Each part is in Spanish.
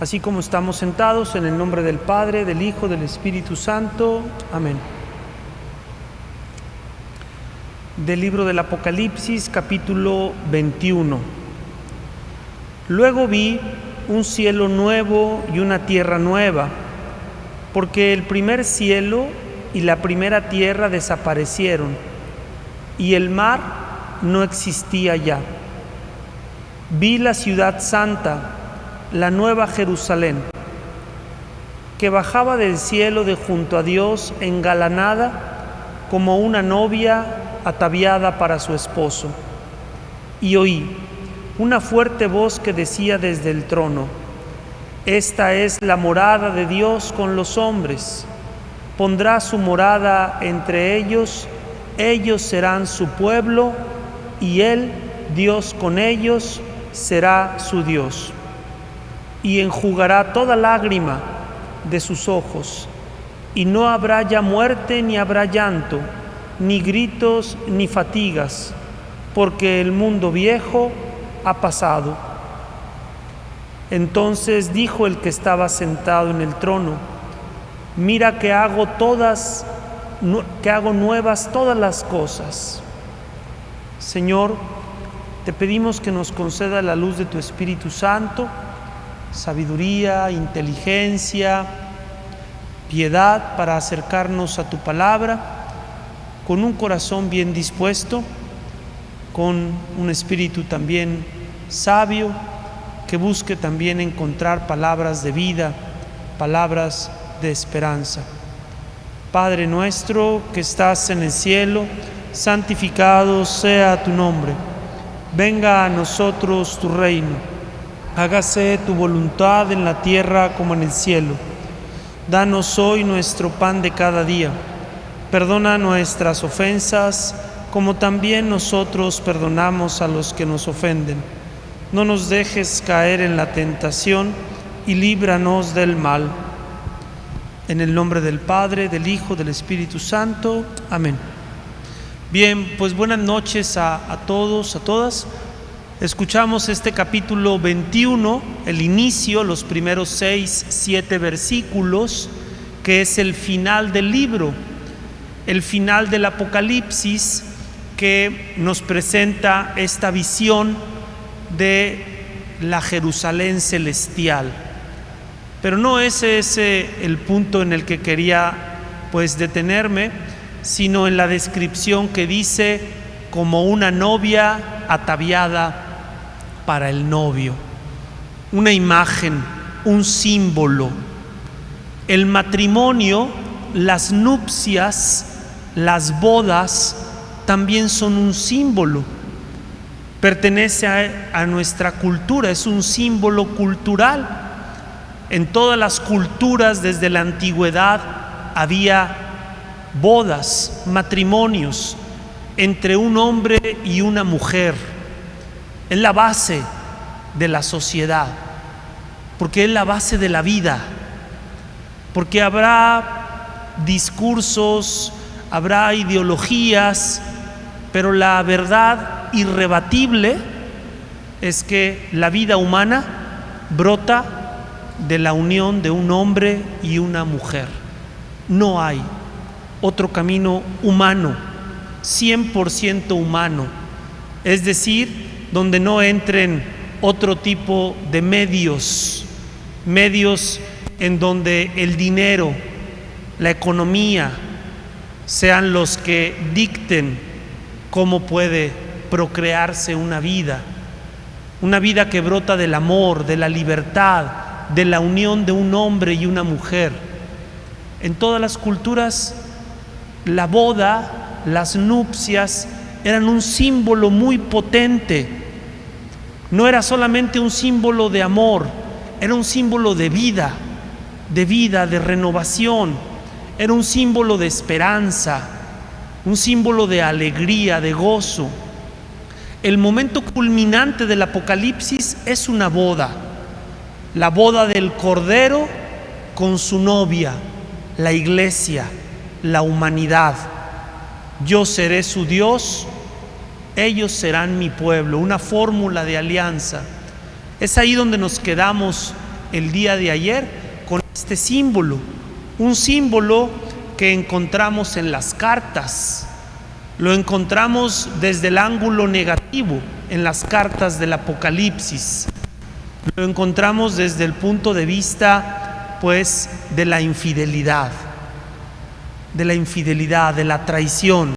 Así como estamos sentados, en el nombre del Padre, del Hijo, del Espíritu Santo. Amén. Del libro del Apocalipsis, capítulo 21. Luego vi un cielo nuevo y una tierra nueva, porque el primer cielo y la primera tierra desaparecieron, y el mar no existía ya. Vi la ciudad santa, la nueva Jerusalén, que bajaba del cielo de junto a Dios, engalanada como una novia ataviada para su esposo. Y oí una fuerte voz que decía desde el trono: esta es la morada de Dios con los hombres. Pondrá su morada entre ellos, ellos serán su pueblo, y Él, Dios con ellos, será su Dios. Y enjugará toda lágrima de sus ojos, y no habrá ya muerte, ni habrá llanto, ni gritos, ni fatigas, porque el mundo viejo ha pasado. Entonces dijo el que estaba sentado en el trono: mira que hago nuevas todas las cosas. Señor, te pedimos que nos conceda la luz de tu Espíritu Santo, sabiduría, inteligencia, piedad para acercarnos a tu palabra con un corazón bien dispuesto, con un espíritu también sabio, que busque también encontrar palabras de vida, palabras de esperanza. Padre nuestro que estás en el cielo, santificado sea tu nombre. Venga a nosotros tu reino. Hágase tu voluntad en la tierra como en el cielo. Danos hoy nuestro pan de cada día. Perdona nuestras ofensas, como también nosotros perdonamos a los que nos ofenden. No nos dejes caer en la tentación y líbranos del mal. En el nombre del Padre, del Hijo, del Espíritu Santo. Amén. Bien, pues buenas noches a todos, a todas. Escuchamos este capítulo 21, el inicio, los primeros 6, 7 versículos, que es el final del libro, el final del Apocalipsis, que nos presenta esta visión de la Jerusalén celestial. Pero no ese es el punto en el que quería detenerme, sino en la descripción que dice como una novia ataviada para el novio. Una imagen, un símbolo. El matrimonio, las nupcias, las bodas también son un símbolo. Pertenece a nuestra cultura, es un símbolo cultural. En todas las culturas desde la antigüedad había bodas, matrimonios entre un hombre y una mujer. Es la base de la sociedad, porque es la base de la vida, porque habrá discursos, habrá ideologías, pero la verdad irrebatible es que la vida humana brota de la unión de un hombre y una mujer. No hay otro camino humano, 100% humano, es decir, donde no entren otro tipo de medios en donde el dinero, la economía, sean los que dicten cómo puede procrearse una vida que brota del amor, de la libertad, de la unión de un hombre y una mujer. En todas las culturas, la boda, las nupcias, eran un símbolo muy potente. No era solamente un símbolo de amor, era un símbolo de vida, de renovación. Era un símbolo de esperanza, un símbolo de alegría, de gozo. El momento culminante del Apocalipsis es una boda, la boda del Cordero con su novia, la iglesia, la humanidad. Yo seré su Dios, ellos serán mi pueblo, una fórmula de alianza. Es ahí donde nos quedamos el día de ayer con este símbolo, un símbolo que encontramos en las cartas. Lo encontramos desde el ángulo negativo en las cartas del Apocalipsis. Lo encontramos desde el punto de vista, pues, de la infidelidad, de la traición,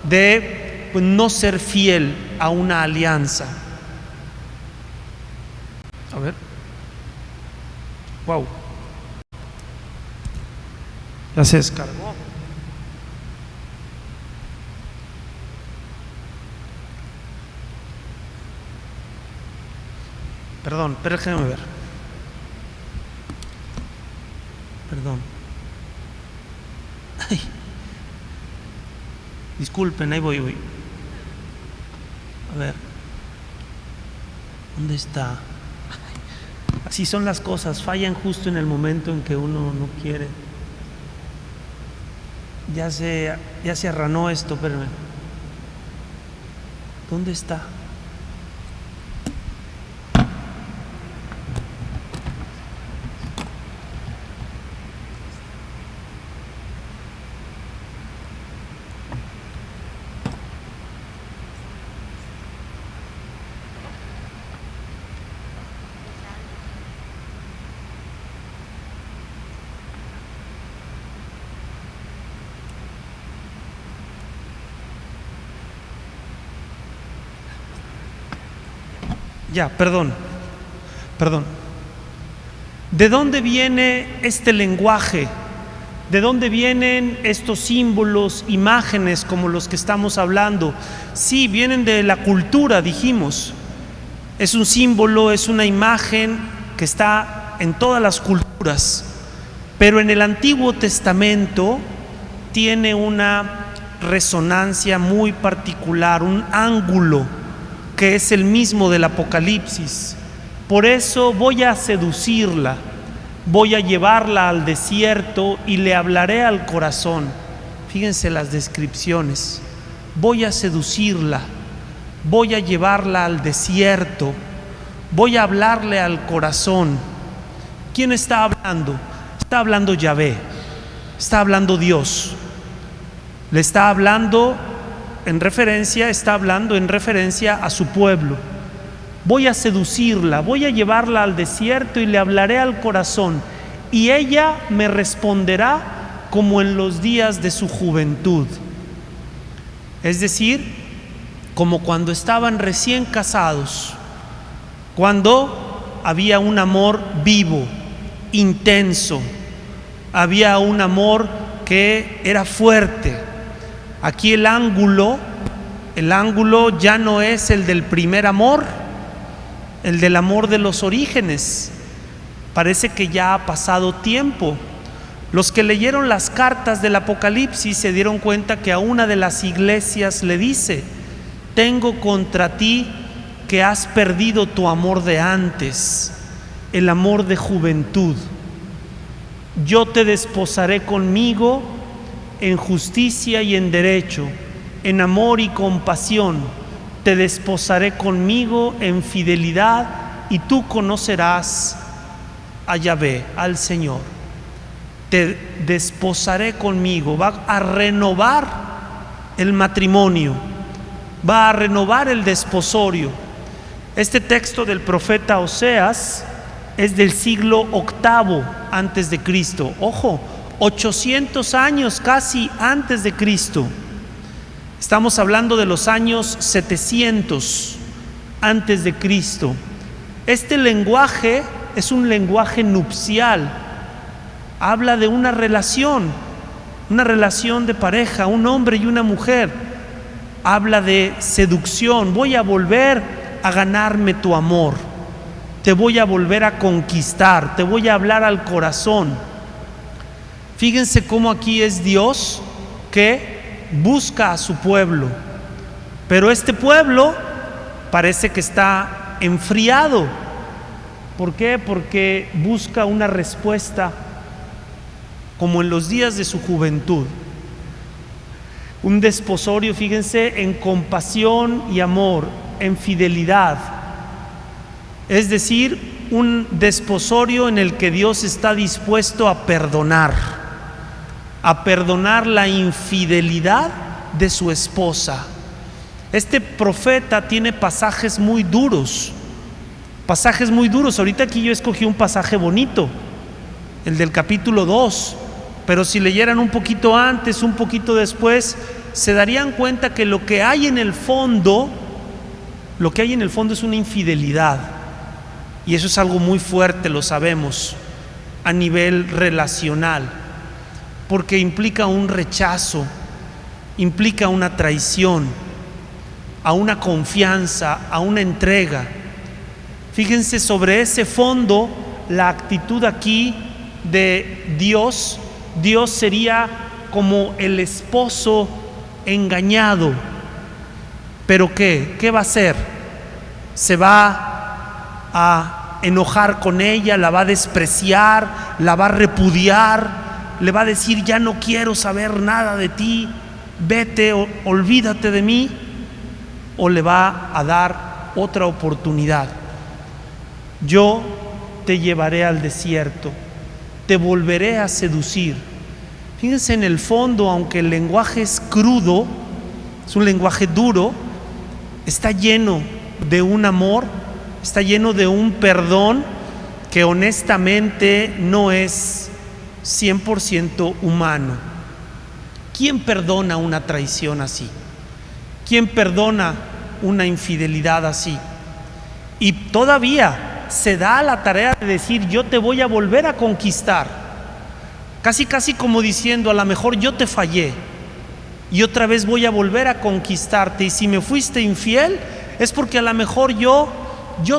de pues, no ser fiel a una alianza. A ver. Wow. Ya se descargó. Perdón, pero déjenme ver. Perdón. Ay. Disculpen, ahí voy. A ver. ¿Dónde está? Así son las cosas, fallan justo en el momento en que uno no quiere. Ya se arranó esto, espérenme. ¿Dónde está? Ya, perdón. ¿De dónde viene este lenguaje? ¿De dónde vienen estos símbolos, imágenes como los que estamos hablando? Sí, vienen de la cultura, dijimos. Es un símbolo, es una imagen que está en todas las culturas. Pero en el Antiguo Testamento tiene una resonancia muy particular, un ángulo que es el mismo del Apocalipsis. Por eso voy a seducirla, voy a llevarla al desierto y le hablaré al corazón. Fíjense las descripciones. Voy a seducirla, voy a llevarla al desierto, voy a hablarle al corazón. ¿Quién está hablando? Está hablando Yahvé, está hablando Dios. Le está hablando está hablando en referencia a su pueblo. Voy a seducirla, voy a llevarla al desierto y le hablaré al corazón, y ella me responderá como en los días de su juventud. Es decir, como cuando estaban recién casados, cuando había un amor vivo, intenso, había un amor que era fuerte. Aquí el ángulo ya no es el del primer amor, el del amor de los orígenes. Parece que ya ha pasado tiempo. Los que leyeron las cartas del Apocalipsis se dieron cuenta que a una de las iglesias le dice: tengo contra ti que has perdido tu amor de antes, el amor de juventud. Yo te desposaré conmigo en justicia y en derecho, en amor y compasión. Te desposaré conmigo en fidelidad, y tú conocerás a Yahvé, al Señor. Te desposaré conmigo. Va a renovar el matrimonio, va a renovar el desposorio. Este texto del profeta Oseas es del siglo VIII antes de Cristo. Ojo, 800 años casi antes de Cristo. Estamos hablando de los años 700 antes de Cristo. Este lenguaje es un lenguaje nupcial. Habla de una relación de pareja, un hombre y una mujer. Habla de seducción. Voy a volver a ganarme tu amor. Te voy a volver a conquistar. Te voy a hablar al corazón. Fíjense cómo aquí es Dios que busca a su pueblo, pero este pueblo parece que está enfriado. ¿Por qué? Porque busca una respuesta como en los días de su juventud. Un desposorio, fíjense, en compasión y amor, en fidelidad. Es decir, un desposorio en el que Dios está dispuesto a perdonar la infidelidad de su esposa. Este profeta tiene pasajes muy duros. Ahorita aquí yo escogí un pasaje bonito, el del capítulo 2, pero si leyeran un poquito antes, un poquito después, se darían cuenta que lo que hay en el fondo es una infidelidad. Y eso es algo muy fuerte, lo sabemos, a nivel relacional, porque implica un rechazo, implica una traición a una confianza, a una entrega. Fíjense, sobre ese fondo, la actitud aquí de Dios sería como el esposo engañado. ¿Pero qué? ¿Qué va a hacer? ¿Se va a enojar con ella? ¿La va a despreciar? ¿La va a repudiar? ¿Le va a decir, ya no quiero saber nada de ti, vete, olvídate de mí? ¿O le va a dar otra oportunidad? Yo te llevaré al desierto, te volveré a seducir. Fíjense, en el fondo, aunque el lenguaje es crudo, es un lenguaje duro, está lleno de un amor, está lleno de un perdón que honestamente no es 100% humano. ¿Quién perdona una traición así? ¿Quién perdona una infidelidad así? Y todavía se da a la tarea de decir, yo te voy a volver a conquistar. Casi como diciendo, a lo mejor yo te fallé y otra vez voy a volver a conquistarte. Y si me fuiste infiel, es porque a lo mejor yo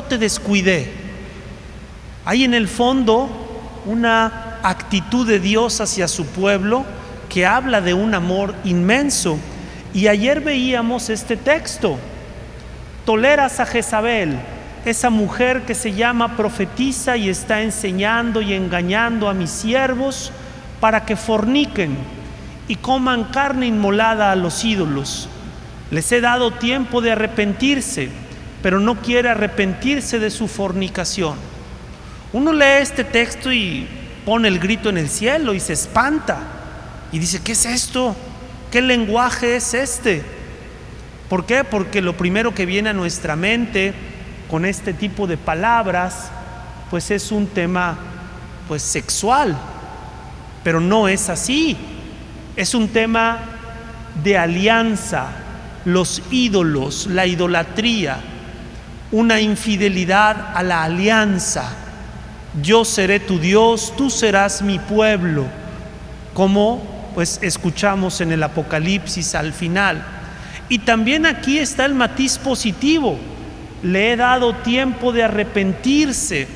te descuidé. Hay en el fondo una actitud de Dios hacia su pueblo que habla de un amor inmenso. Y ayer veíamos este texto. Toleras a Jezabel, esa mujer que se llama profetiza y está enseñando y engañando a mis siervos para que forniquen y coman carne inmolada a los ídolos. Les he dado tiempo de arrepentirse, pero no quiere arrepentirse de su fornicación. Uno lee este texto y pone el grito en el cielo y se espanta y dice, ¿qué es esto? ¿Qué lenguaje es este? ¿Por qué? Porque lo primero que viene a nuestra mente con este tipo de palabras, pues es un tema sexual, pero no es así. Es un tema de alianza, los ídolos, la idolatría, una infidelidad a la alianza. Yo seré tu Dios, tú serás mi pueblo, como escuchamos en el Apocalipsis al final. Y también aquí está el matiz positivo. Le he dado tiempo de arrepentirse.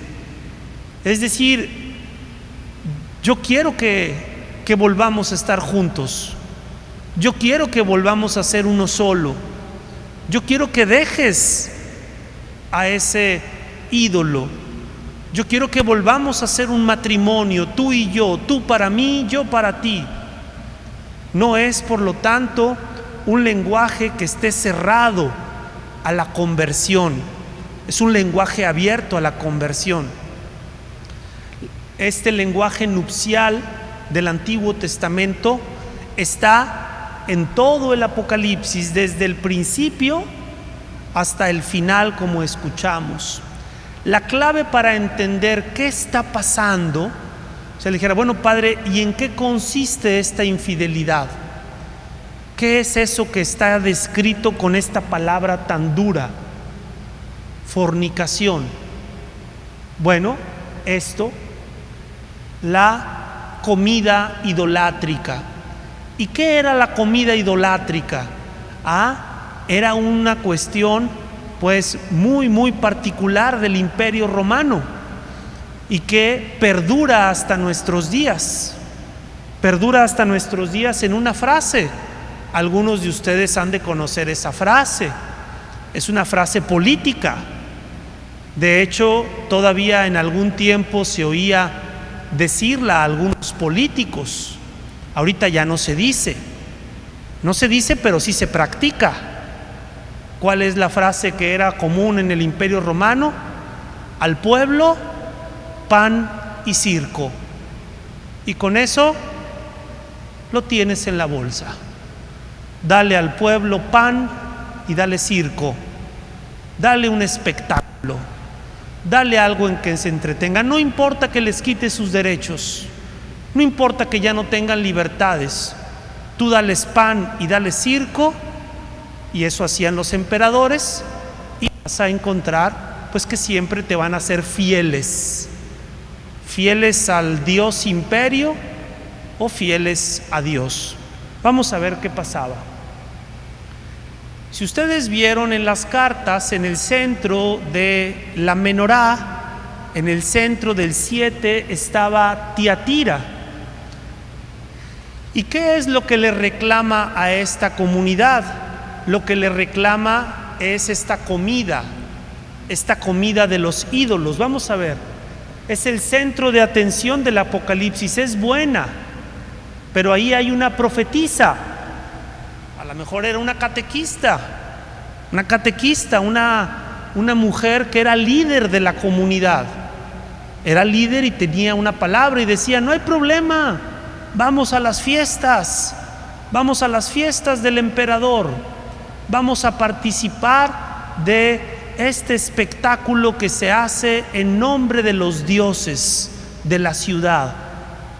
Es decir, yo quiero que volvamos a estar juntos. Yo quiero que volvamos a ser uno solo. Yo quiero que dejes a ese ídolo. Yo quiero que volvamos a hacer un matrimonio, tú y yo, tú para mí, yo para ti. No es, por lo tanto, un lenguaje que esté cerrado a la conversión. Es un lenguaje abierto a la conversión. Este lenguaje nupcial del Antiguo Testamento está en todo el Apocalipsis, desde el principio hasta el final, como escuchamos. La clave para entender qué está pasando, se le dijera, bueno, padre, ¿y en qué consiste esta infidelidad? ¿Qué es eso que está descrito con esta palabra tan dura? Fornicación. Bueno, esto, la comida idolátrica. ¿Y qué era la comida idolátrica? Era una cuestión muy particular del Imperio Romano y que perdura hasta nuestros días. Perdura hasta nuestros días en una frase. Algunos de ustedes han de conocer esa frase. Es una frase política. De hecho, todavía en algún tiempo se oía decirla a algunos políticos. Ahorita ya no se dice. No se dice, pero sí se practica. ¿Cuál es la frase que era común en el Imperio Romano? al pueblo pan y circo. Y con eso lo tienes en la bolsa. Dale al pueblo pan y dale circo. Dale un espectáculo. Dale algo en que se entretenga. No importa que les quites sus derechos. No importa que ya no tengan libertades. Tú dales pan y dale circo, y eso hacían los emperadores, y vas a encontrar pues que siempre te van a ser fieles al Dios imperio o fieles a Dios. Vamos a ver qué pasaba. Si ustedes vieron en las cartas, en el centro de la menorá, en el centro del 7 estaba Tiatira. ¿Y qué es lo que le reclama a esta comunidad? Lo que le reclama es esta comida de los ídolos. Vamos a ver, es el centro de atención del Apocalipsis, es buena, pero ahí hay una profetisa, a lo mejor era una catequista, una mujer que era líder de la comunidad, era líder y tenía una palabra y decía: no hay problema, vamos a las fiestas del emperador, vamos a participar de este espectáculo que se hace en nombre de los dioses de la ciudad,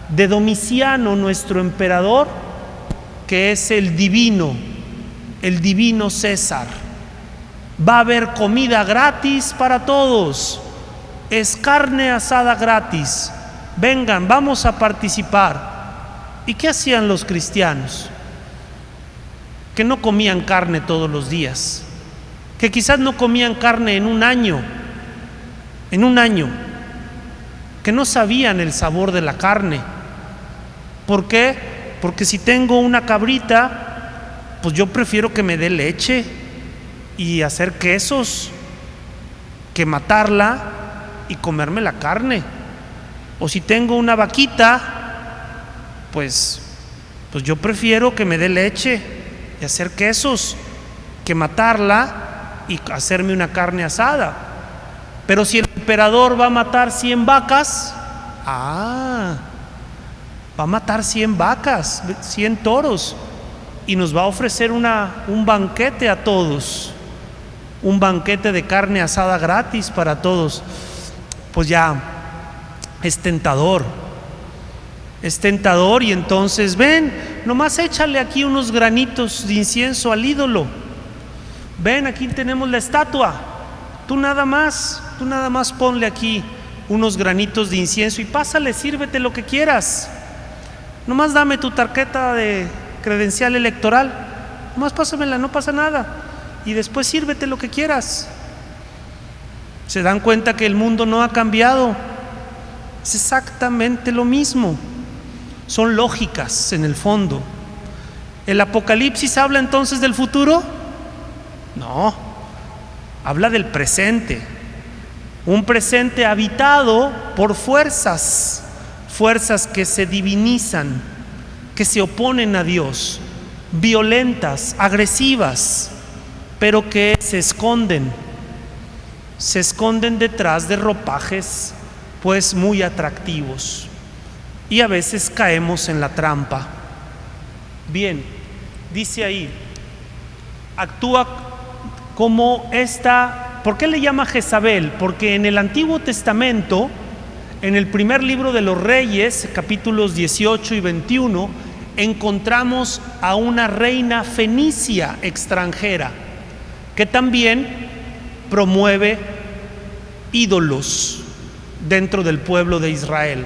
de Domiciano, nuestro emperador, que es el divino César. Va a haber comida gratis para todos, es carne asada gratis, vengan, vamos a participar. ¿Y qué hacían los cristianos? Que no comían carne todos los días, que quizás no comían carne en un año, que no sabían el sabor de la carne. ¿Por qué? Porque si tengo una cabrita, pues yo prefiero que me dé leche y hacer quesos que matarla y comerme la carne. O si tengo una vaquita, pues yo prefiero que me dé leche y hacer quesos que matarla y hacerme una carne asada. Pero si el emperador va a matar 100 vacas, va a matar 100 vacas, 100 toros, y nos va a ofrecer un banquete a todos, un banquete de carne asada gratis para todos. Pues ya es tentador, y entonces ven, nomás échale aquí unos granitos de incienso al ídolo. Ven, aquí tenemos la estatua, tú nada más ponle aquí unos granitos de incienso y pásale, sírvete lo que quieras. Nomás dame tu tarjeta de credencial electoral, nomás pásamela, no pasa nada, y después sírvete lo que quieras. ¿Se dan cuenta que el mundo no ha cambiado? Es exactamente lo mismo. Son lógicas en el fondo. ¿El Apocalipsis habla entonces del futuro? No, habla del presente. Un presente habitado por fuerzas que se divinizan, que se oponen a Dios, violentas, agresivas, pero que se esconden detrás de ropajes pues muy atractivos, y a veces caemos en la trampa. Bien, dice ahí, actúa como esta. ¿Por qué le llama Jezabel? Porque en el Antiguo Testamento, en el primer libro de los Reyes, capítulos 18 y 21, encontramos a una reina fenicia extranjera que también promueve ídolos dentro del pueblo de Israel.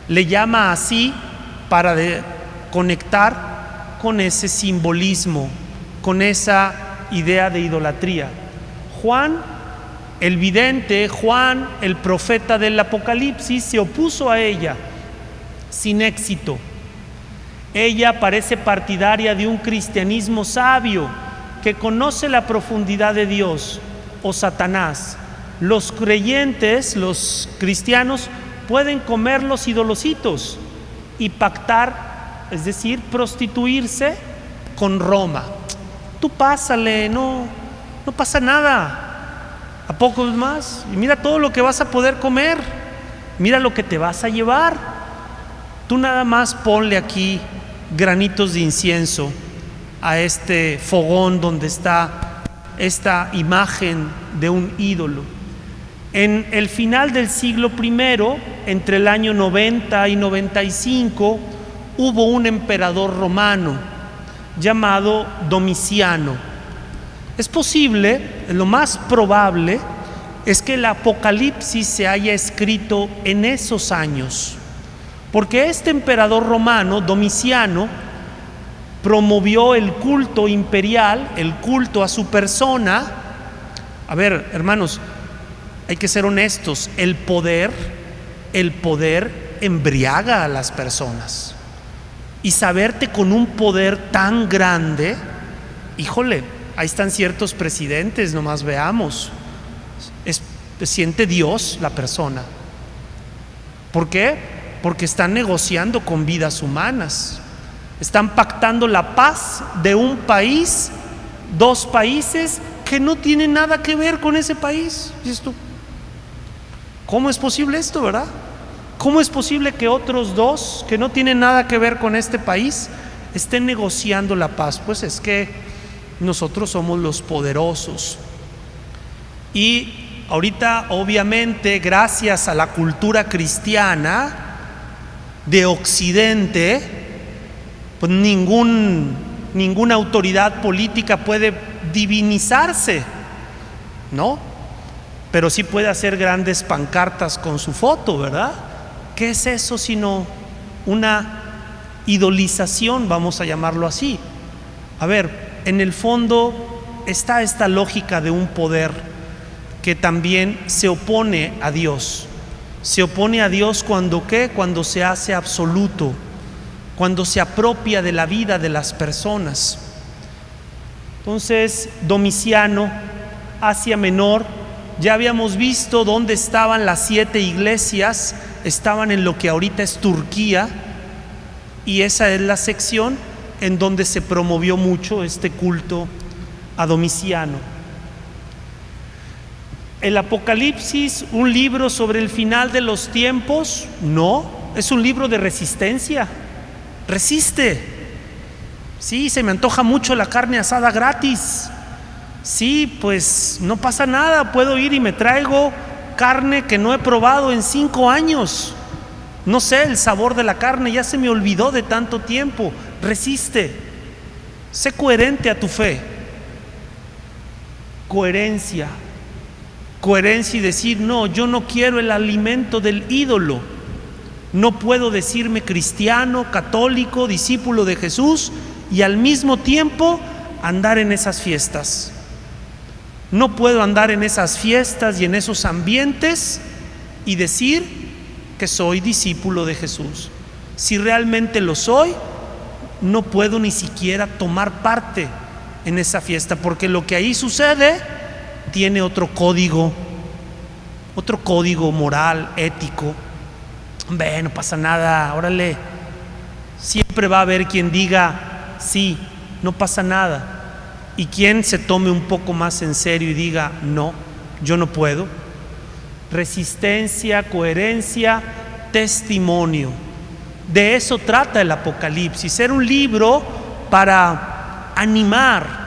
Le llama así para conectar con ese simbolismo, con esa idea de idolatría. Juan, el vidente, Juan, el profeta del Apocalipsis, se opuso a ella sin éxito. Ella parece partidaria de un cristianismo sabio que conoce la profundidad de Dios o Satanás. Los creyentes, los cristianos, pueden comer los idolocitos y pactar, es decir, prostituirse con Roma. Tú pásale, no pasa nada. ¿A poco más? Y mira todo lo que vas a poder comer, mira lo que te vas a llevar. Tú nada más ponle aquí granitos de incienso a este fogón donde está esta imagen de un ídolo. En el final del siglo I, entre el año 90 y 95, hubo un emperador romano llamado Domiciano. Es posible, lo más probable, es que el Apocalipsis se haya escrito en esos años, porque este emperador romano, Domiciano, promovió el culto imperial, el culto a su persona. A ver, hermanos, hay que ser honestos, el poder embriaga a las personas. Y saberte con un poder tan grande, híjole, ahí están ciertos presidentes, nomás veamos, siente Dios la persona. ¿Por qué? Porque están negociando con vidas humanas, están pactando la paz de un país, dos países que no tienen nada que ver con ese país. ¿Dices tú? ¿Cómo es posible esto, verdad? ¿Cómo es posible que otros dos que no tienen nada que ver con este país estén negociando la paz? Pues es que nosotros somos los poderosos. Y ahorita, obviamente, gracias a la cultura cristiana de Occidente, pues ninguna autoridad política puede divinizarse, ¿no? Pero sí puede hacer grandes pancartas con su foto, ¿verdad? ¿Qué es eso sino una idolización, vamos a llamarlo así? A ver, en el fondo está esta lógica de un poder que también se opone a Dios. Se opone a Dios cuando ¿qué? Cuando se hace absoluto, cuando se apropia de la vida de las personas. Entonces, Domiciano, Asia Menor, ya habíamos visto dónde estaban las 7 iglesias, estaban en lo que ahorita es Turquía, y esa es la sección en donde se promovió mucho este culto a Domiciano. ¿El Apocalipsis, un libro sobre el final de los tiempos? No, es un libro de resistencia. Resiste. Sí, se me antoja mucho la carne asada gratis. Sí, pues no pasa nada, puedo ir y me traigo carne que no he probado en 5 años. No sé, el sabor de la carne ya se me olvidó de tanto tiempo. Resiste. Sé coherente a tu fe. Coherencia y decir, no, yo no quiero el alimento del ídolo. No puedo decirme cristiano, católico, discípulo de Jesús y al mismo tiempo andar en esas fiestas. No puedo andar en esas fiestas y en esos ambientes y decir que soy discípulo de Jesús. Si realmente lo soy, no puedo ni siquiera tomar parte en esa fiesta, porque lo que ahí sucede tiene otro código moral, ético. Hombre, no pasa nada, órale. Siempre va a haber quien diga, sí, no pasa nada. Y quien se tome un poco más en serio y diga, no, yo no puedo. Resistencia, coherencia, testimonio. De eso trata el Apocalipsis. Era un libro para animar.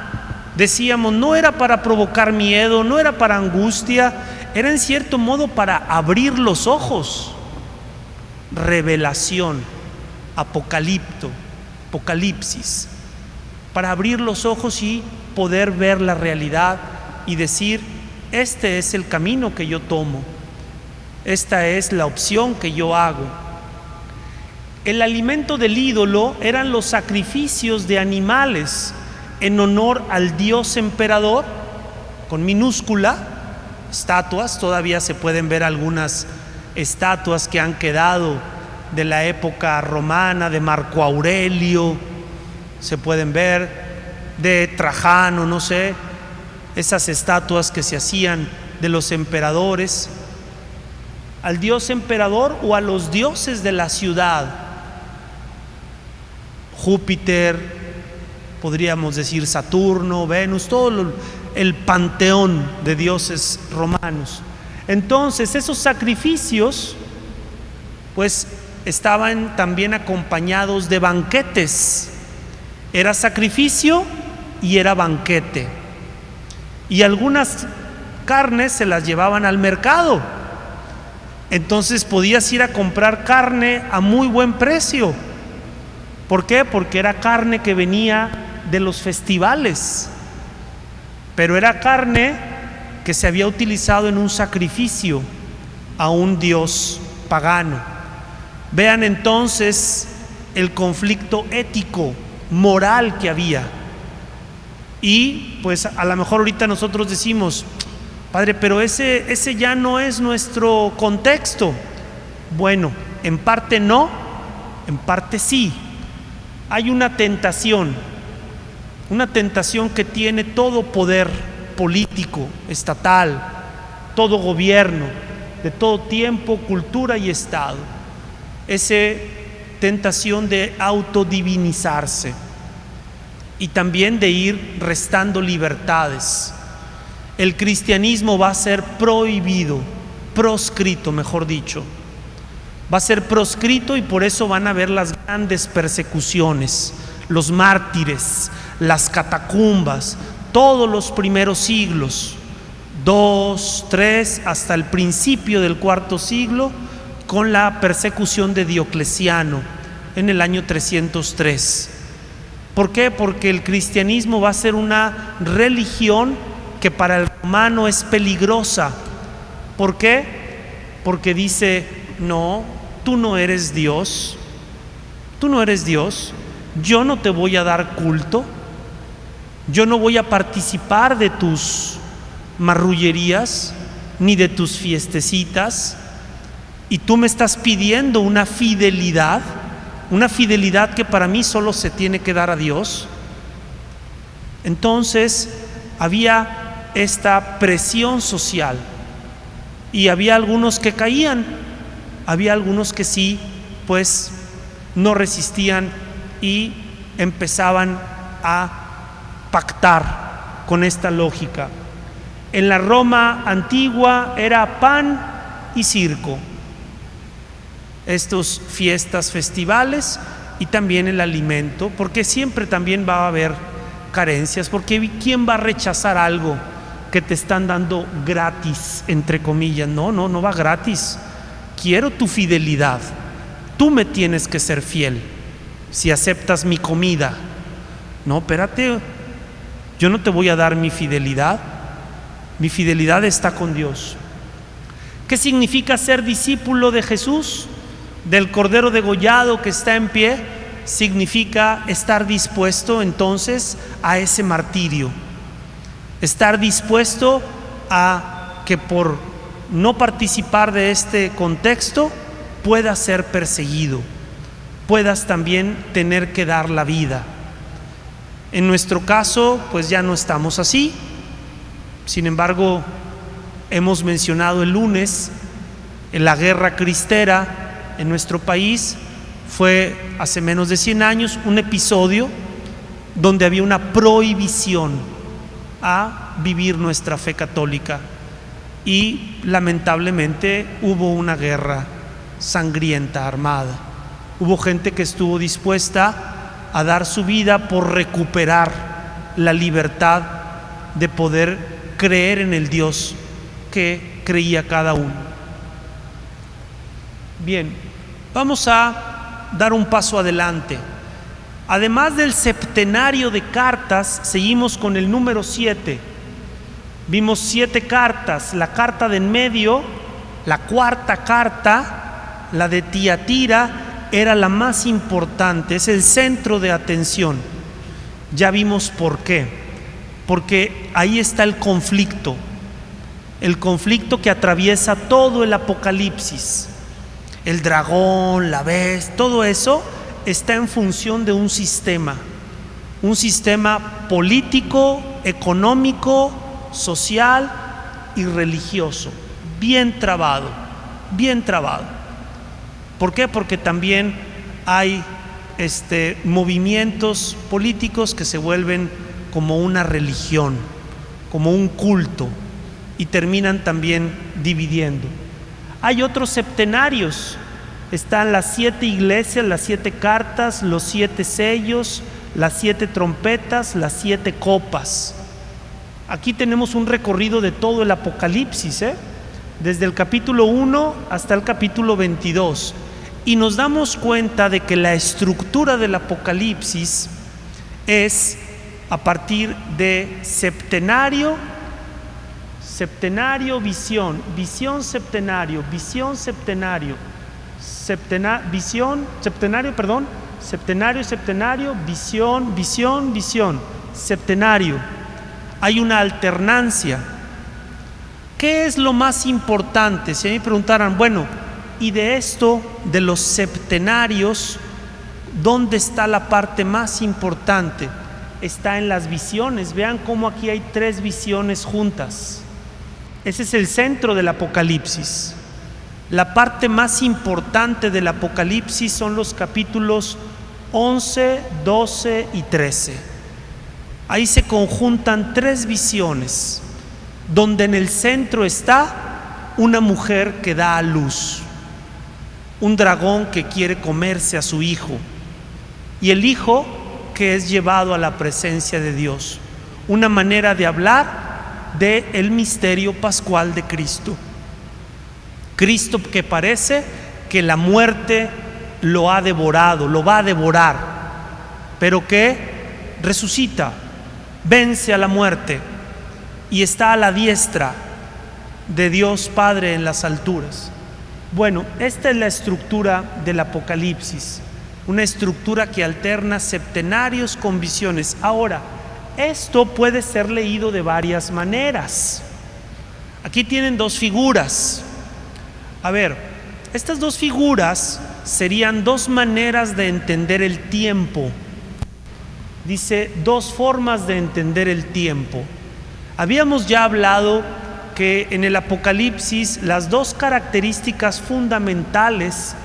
Decíamos, no era para provocar miedo, no era para angustia, era en cierto modo para abrir los ojos. Revelación, apocalipsis, para abrir los ojos y poder ver la realidad y decir, este es el camino que yo tomo, esta es la opción que yo hago. El alimento del ídolo eran los sacrificios de animales en honor al dios emperador, con minúscula, estatuas. Todavía se pueden ver algunas estatuas que han quedado de la época romana, de Marco Aurelio, se pueden ver, de Trajano, no sé, esas estatuas que se hacían de los emperadores, al dios emperador o a los dioses de la ciudad. Júpiter, podríamos decir Saturno, Venus, todo el panteón de dioses romanos. Entonces esos sacrificios pues estaban también acompañados de banquetes. Era sacrificio y era banquete. Y algunas carnes se las llevaban al mercado. Entonces podías ir a comprar carne a muy buen precio. ¿Por qué? Porque era carne que venía de los festivales, pero era carne que se había utilizado en un sacrificio a un dios pagano. Vean entonces el conflicto ético, moral que había. Y pues a lo mejor ahorita nosotros decimos: Padre, pero ese ya no es nuestro contexto. Bueno, en parte no, en parte sí. Hay una tentación que tiene todo poder político, estatal, todo gobierno, de todo tiempo, cultura y estado. Esa tentación de autodivinizarse y también de ir restando libertades. El cristianismo va a ser prohibido, proscrito, mejor dicho. Va a ser proscrito, y por eso van a haber las grandes persecuciones, los mártires, las catacumbas, todos los primeros siglos, 2, 3, hasta el principio del IV siglo, con la persecución de Diocleciano en el año 303. ¿Por qué? Porque el cristianismo va a ser una religión que para el romano es peligrosa. ¿Por qué? Porque dice: no, tú no eres Dios, tú no eres Dios, yo no te voy a dar culto, yo no voy a participar de tus marrullerías ni de tus fiestecitas, y tú me estás pidiendo una fidelidad que para mí solo se tiene que dar a Dios. Entonces había esta presión social, y había algunos que caían, había algunos que sí, pues no resistían y empezaban a pactar con esta lógica. En la Roma antigua era pan y circo, estas fiestas, festivales, y también el alimento, porque siempre también va a haber carencias, porque ¿quién va a rechazar algo que te están dando gratis, entre comillas? No va gratis. Quiero tu fidelidad, tú me tienes que ser fiel si aceptas mi comida. No, espérate, yo no te voy a dar mi fidelidad está con Dios. ¿Qué significa ser discípulo de Jesús, del Cordero degollado que está en pie? Significa estar dispuesto entonces a ese martirio, estar dispuesto a que por no participar de este contexto puedas ser perseguido, puedas también tener que dar la vida. En nuestro caso, pues ya no estamos así. Sin embargo, hemos mencionado el lunes en la guerra cristera en nuestro país. Fue hace menos de 100 años un episodio donde había una prohibición a vivir nuestra fe católica, y lamentablemente hubo una guerra sangrienta, armada. Hubo gente que estuvo dispuesta a dar su vida por recuperar la libertad de poder creer en el Dios que creía cada uno. Bien, vamos a dar un paso adelante. Además del septenario de cartas, seguimos con el número 7. Vimos 7 cartas. La carta de en medio, la cuarta carta, la de Tiatira, era la más importante, es el centro de atención. Ya vimos por qué. Porque ahí está el conflicto que atraviesa todo el Apocalipsis. El dragón, la bestia, todo eso está en función de un sistema político, económico, social y religioso, bien trabado. ¿Por qué? Porque también hay movimientos políticos que se vuelven como una religión, como un culto, y terminan también dividiendo. Hay otros septenarios, están las 7 iglesias, las 7 cartas, los 7 sellos, las 7 trompetas, las 7 copas. Aquí tenemos un recorrido de todo el Apocalipsis, desde el capítulo 1 hasta el capítulo 22, y nos damos cuenta de que la estructura del Apocalipsis es a partir de septenario, visión, visión, septenario, visión, septenario, septenario, visión, visión, visión, septenario. Hay una alternancia. ¿Qué es lo más importante? Si a mí me preguntaran, bueno, y de esto, de los septenarios, ¿dónde está la parte más importante? Está en las visiones. Vean cómo aquí hay 3 visiones juntas. Ese es el centro del Apocalipsis. La parte más importante del Apocalipsis son los capítulos 11, 12 y 13. Ahí se conjuntan 3 visiones, donde en el centro está una mujer que da a luz, un dragón que quiere comerse a su hijo, y el hijo que es llevado a la presencia de Dios. Una manera de hablar del misterio pascual de Cristo. Cristo que parece que la muerte lo ha devorado, lo va a devorar, pero que resucita, vence a la muerte y está a la diestra de Dios Padre en las alturas. Bueno, esta es la estructura del Apocalipsis, una estructura que alterna septenarios con visiones. Ahora, esto puede ser leído de varias maneras. Aquí tienen 2 figuras. A ver, estas 2 figuras serían 2 maneras de entender el tiempo. Dice 2 formas de entender el tiempo. Habíamos ya hablado que en el Apocalipsis las 2 características fundamentales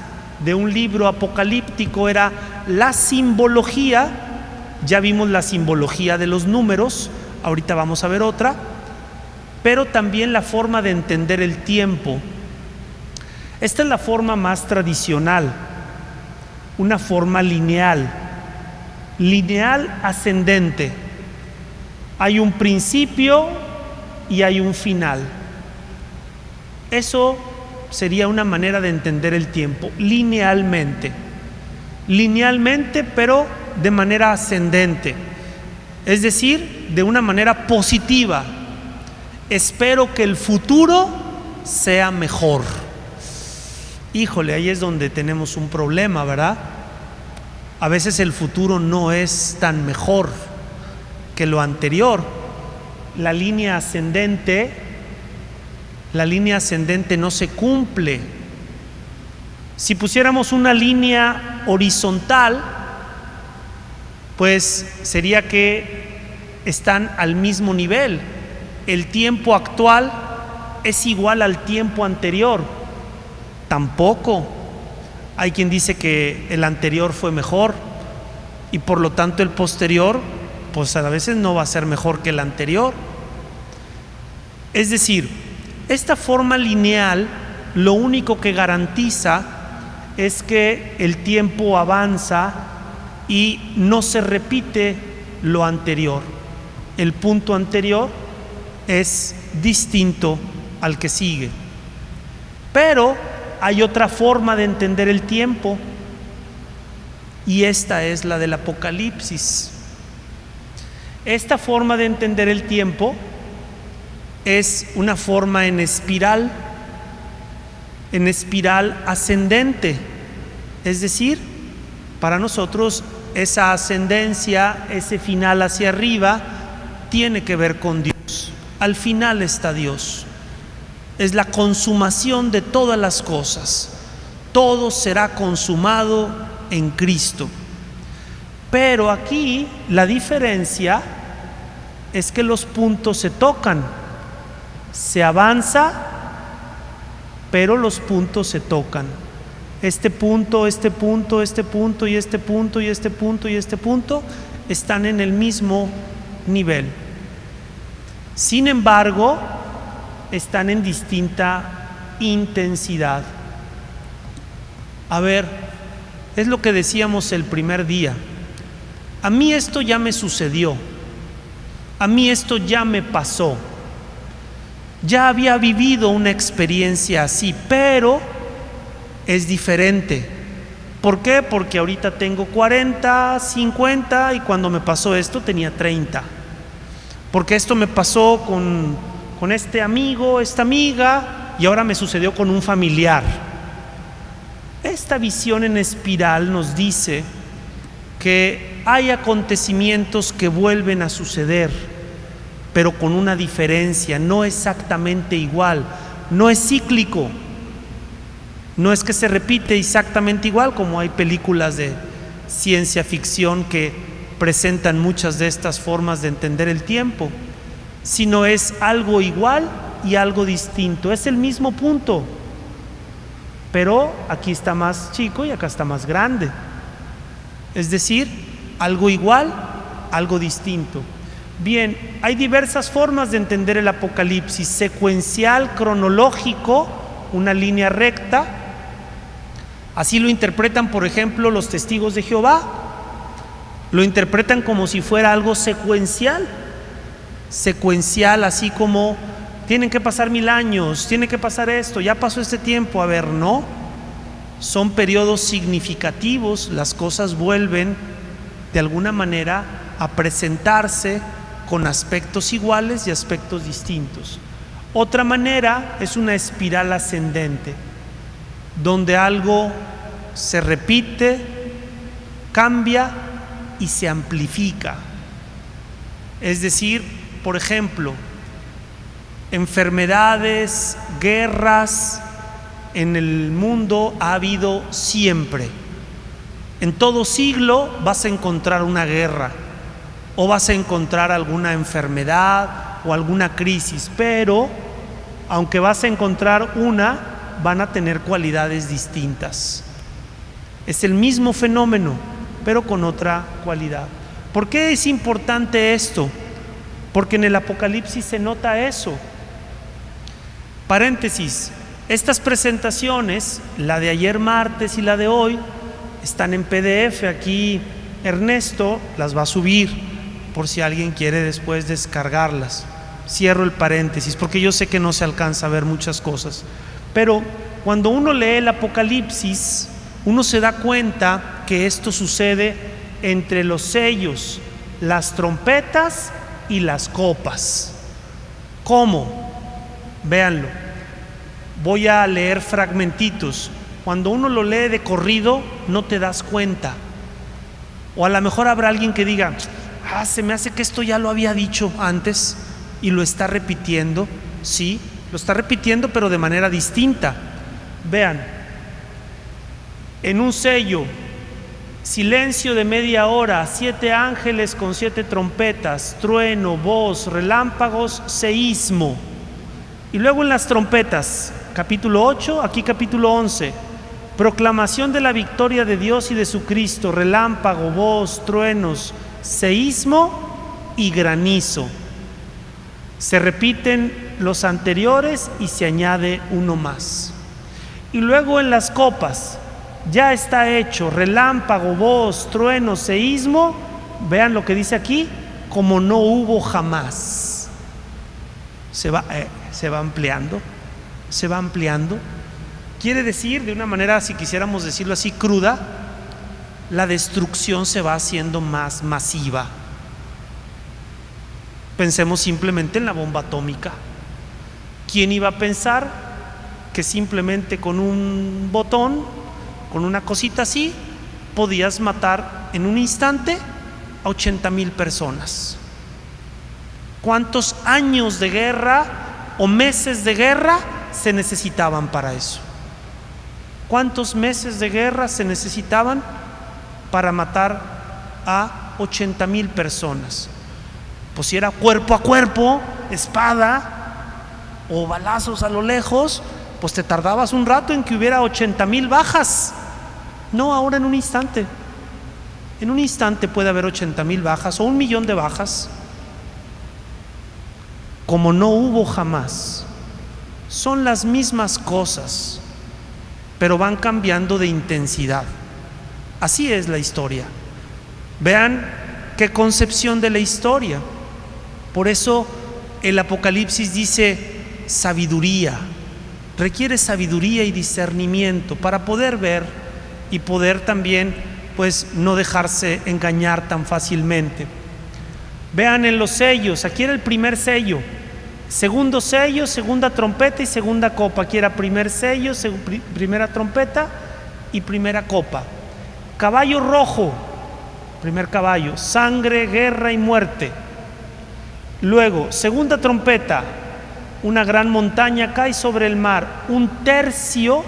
de un libro apocalíptico era la simbología. Ya vimos la simbología de los números, ahorita vamos a ver otra, pero también la forma de entender el tiempo. Esta es la forma más tradicional, una forma lineal ascendente. Hay un principio y hay un final. Eso sería una manera de entender el tiempo, linealmente, pero de manera ascendente, es decir, de una manera positiva. Espero que el futuro sea mejor. Híjole, ahí es donde tenemos un problema, ¿verdad? A veces el futuro no es tan mejor que lo anterior. La línea ascendente no se cumple. Si pusiéramos una línea horizontal, pues sería que están al mismo nivel. El tiempo actual es igual al tiempo anterior. Tampoco. Hay quien dice que el anterior fue mejor y por lo tanto el posterior, pues a veces no va a ser mejor que el anterior. Es decir, esta forma lineal lo único que garantiza es que el tiempo avanza y no se repite lo anterior. El punto anterior es distinto al que sigue. Pero hay otra forma de entender el tiempo, y esta es la del Apocalipsis. Esta forma de entender el tiempo es una forma en espiral ascendente. Es decir, para nosotros esa ascendencia, ese final hacia arriba, tiene que ver con Dios. Al final está Dios. Es la consumación de todas las cosas. Todo será consumado en Cristo. Pero aquí la diferencia es que los puntos se tocan. Se avanza, pero los puntos se tocan. Este punto, este punto, este punto y este punto y este punto y este punto están en el mismo nivel. Sin embargo, están en distinta intensidad. A ver, es lo que decíamos el primer día. A mí esto ya me sucedió. A mí esto ya me pasó. Ya había vivido una experiencia así, pero es diferente. ¿Por qué? Porque ahorita tengo 40, 50 y cuando me pasó esto tenía 30. Porque esto me pasó con este amigo, esta amiga, y ahora me sucedió con un familiar. Esta visión en espiral nos dice que hay acontecimientos que vuelven a suceder, pero con una diferencia, no exactamente igual, no es cíclico, no es que se repite exactamente igual, como hay películas de ciencia ficción que presentan muchas de estas formas de entender el tiempo, sino es algo igual y algo distinto, es el mismo punto, pero aquí está más chico y acá está más grande, es decir, algo igual, algo distinto. Bien, hay diversas formas de entender el Apocalipsis: secuencial, cronológico, una línea recta. Así lo interpretan, por ejemplo, los testigos de Jehová. Lo interpretan como si fuera algo secuencial. Secuencial, así como tienen que pasar 1000 años, tiene que pasar esto, ya pasó este tiempo. A ver, no. Son periodos significativos, las cosas vuelven de alguna manera a presentarse con aspectos iguales y aspectos distintos. Otra manera es una espiral ascendente, donde algo se repite, cambia y se amplifica. Es decir, por ejemplo, enfermedades, guerras en el mundo ha habido siempre. En todo siglo vas a encontrar una guerra o vas a encontrar alguna enfermedad o alguna crisis, pero aunque vas a encontrar una, van a tener cualidades distintas. Es el mismo fenómeno, pero con otra cualidad. ¿Por qué es importante esto? Porque en el Apocalipsis se nota eso. Paréntesis, estas presentaciones, la de ayer martes y la de hoy, están en PDF. Aquí Ernesto las va a subir por si alguien quiere después descargarlas. Cierro el paréntesis porque yo sé que no se alcanza a ver muchas cosas, pero cuando uno lee el Apocalipsis, uno se da cuenta que esto sucede entre los sellos, las trompetas y las copas. ¿Cómo? Véanlo. Voy a leer fragmentitos. Cuando uno lo lee de corrido, no te das cuenta. O a lo mejor habrá alguien que diga: se me hace que esto ya lo había dicho antes y lo está repitiendo. Sí, lo está repitiendo, pero de manera distinta. Vean, en un sello, silencio de media hora, 7 ángeles con 7 trompetas, trueno, voz, relámpagos, seísmo. Y luego en las trompetas, capítulo 8, aquí capítulo 11, proclamación de la victoria de Dios y de su Cristo, relámpago, voz, truenos, seísmo y granizo. Se repiten los anteriores y se añade uno más. Y luego en las copas, ya está hecho relámpago, voz, trueno, seísmo. Vean lo que dice aquí: como no hubo jamás. Se va ampliando, se va ampliando. Quiere decir, de una manera, si quisiéramos decirlo así, cruda, la destrucción se va haciendo más masiva. Pensemos simplemente en la bomba atómica. ¿Quién iba a pensar que simplemente con un botón, con una cosita así, podías matar en un instante a 80,000 personas? ¿Cuántos años de guerra o meses de guerra se necesitaban para eso? ¿Cuántos meses de guerra se necesitaban para matar a 80,000 personas? Pues si era cuerpo a cuerpo, espada o balazos a lo lejos, pues te tardabas un rato en que hubiera 80,000 bajas. No, ahora en un instante. En un instante puede haber 80,000 bajas o 1,000,000 de bajas. como no hubo jamás. Son las mismas cosas, pero van cambiando de intensidad. Así es la historia. Vean qué concepción de la historia. Por eso el Apocalipsis dice sabiduría. Requiere sabiduría y discernimiento para poder ver y poder también, pues, no dejarse engañar tan fácilmente. Vean en los sellos, aquí era el primer sello, segundo sello, segunda trompeta y segunda copa. Aquí era primer sello, primera trompeta y primera copa. Caballo rojo, primer caballo, sangre, guerra y muerte. Luego, segunda trompeta, una gran montaña cae sobre el mar. 1/3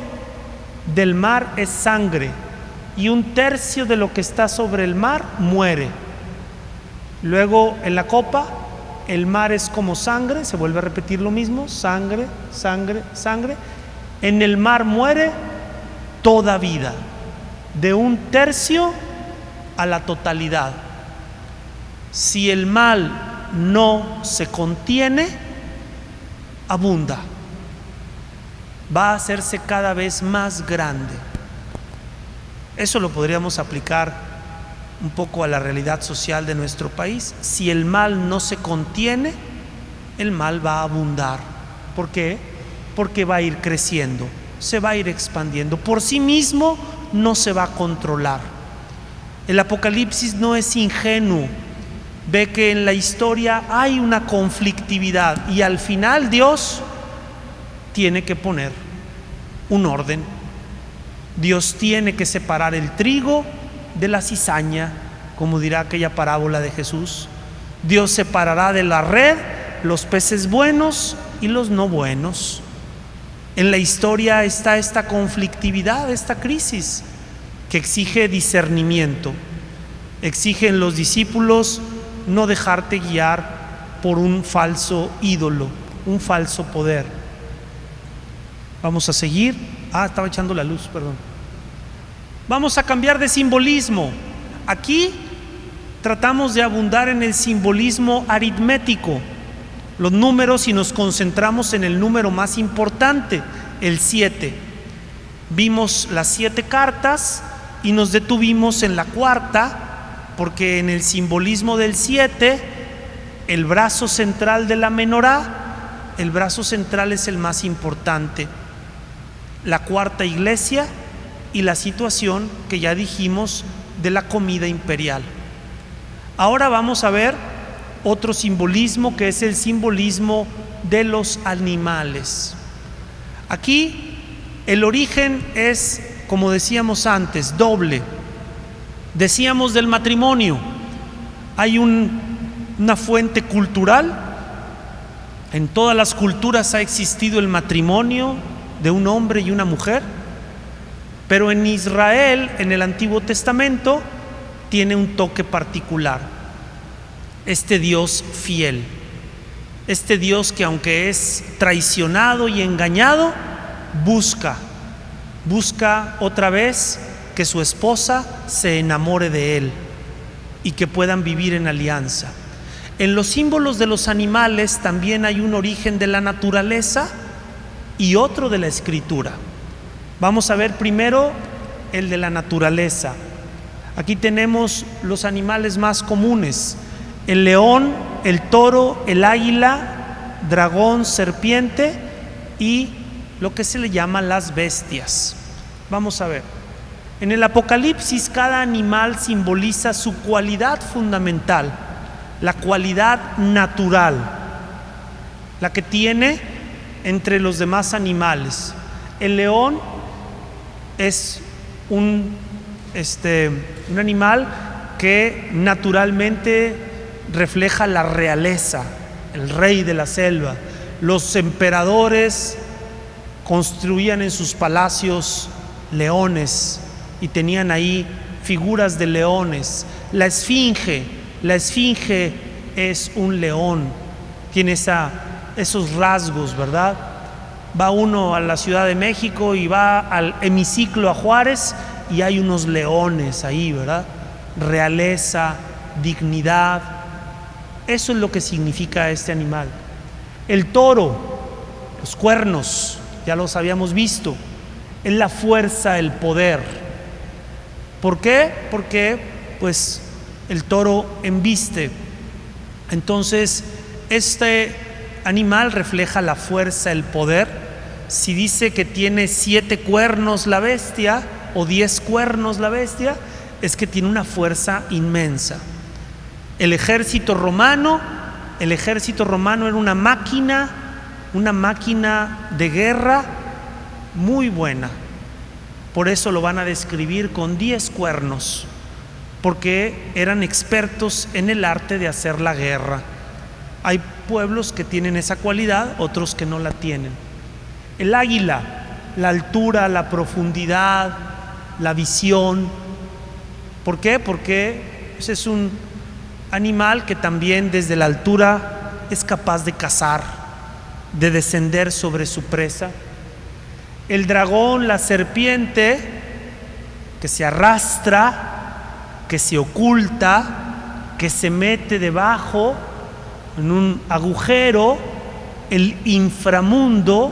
del mar es sangre y 1/3 de lo que está sobre el mar muere. Luego en la copa, el mar es como sangre, se vuelve a repetir lo mismo, sangre, sangre, sangre. En el mar muere toda vida, de 1/3 a la totalidad. Si el mal no se contiene, abunda, va a hacerse cada vez más grande. Eso lo podríamos aplicar un poco a la realidad social de nuestro país. Si el mal no se contiene, el mal va a abundar. ¿Por qué? Porque va a ir creciendo, se va a ir expandiendo. Por sí mismo no se va a controlar. El Apocalipsis no es ingenuo. Ve que en la historia hay una conflictividad y al final Dios tiene que poner un orden. Dios tiene que separar el trigo de la cizaña, como dirá aquella parábola de Jesús. Dios separará de la red los peces buenos y los no buenos. En la historia está esta conflictividad, esta crisis que exige discernimiento. Exige en los discípulos no dejarte guiar por un falso ídolo, un falso poder. Vamos a seguir. Estaba echando la luz, perdón. Vamos a cambiar de simbolismo. Aquí tratamos de abundar en el simbolismo aritmético, los números, y nos concentramos en el número más importante, el 7. Vimos las 7 cartas y nos detuvimos en la cuarta, porque en el simbolismo del 7, el brazo central de la menorá, el brazo central es el más importante. La cuarta iglesia y la situación que ya dijimos de la comida imperial. Ahora vamos a ver otro simbolismo, que es el simbolismo de los animales. Aquí el origen es, como decíamos antes, doble. Decíamos del matrimonio, hay una fuente cultural. En todas las culturas ha existido el matrimonio de un hombre y una mujer, pero en Israel, en el Antiguo Testamento, tiene un toque particular. Este Dios fiel, este Dios que, aunque es traicionado y engañado, busca otra vez que su esposa se enamore de él y que puedan vivir en alianza. En los símbolos de los animales también hay un origen de la naturaleza y otro de la escritura. Vamos a ver primero el de la naturaleza. Aquí tenemos los animales más comunes: el león, el toro, el águila, dragón, serpiente y lo que se le llama las bestias. Vamos a ver. En el Apocalipsis, cada animal simboliza su cualidad fundamental, la cualidad natural, la que tiene entre los demás animales. El león es un animal que naturalmente refleja la realeza, el rey de la selva. Los emperadores construían en sus palacios leones y tenían ahí figuras de leones. La esfinge es un león, tiene esos rasgos, ¿verdad? Va uno a la Ciudad de México y va al hemiciclo a Juárez y hay unos leones ahí, ¿verdad? Realeza, dignidad, eso es lo que significa este animal. El toro, los cuernos, ya los habíamos visto, es la fuerza, el poder. ¿Por qué? Porque pues el toro embiste. Entonces este animal refleja la fuerza, el poder. Si dice que tiene 7 cuernos la bestia o 10 cuernos la bestia, es que tiene una fuerza inmensa. El ejército romano era una máquina de guerra muy buena. Por eso lo van a describir con 10 cuernos, porque eran expertos en el arte de hacer la guerra. Hay pueblos que tienen esa cualidad, otros que no la tienen. El águila, la altura, la profundidad, la visión. ¿Por qué? Porque es un animal que también desde la altura es capaz de cazar, de descender sobre su presa. El dragón, la serpiente, que se arrastra, que se oculta, que se mete debajo en un agujero. El inframundo,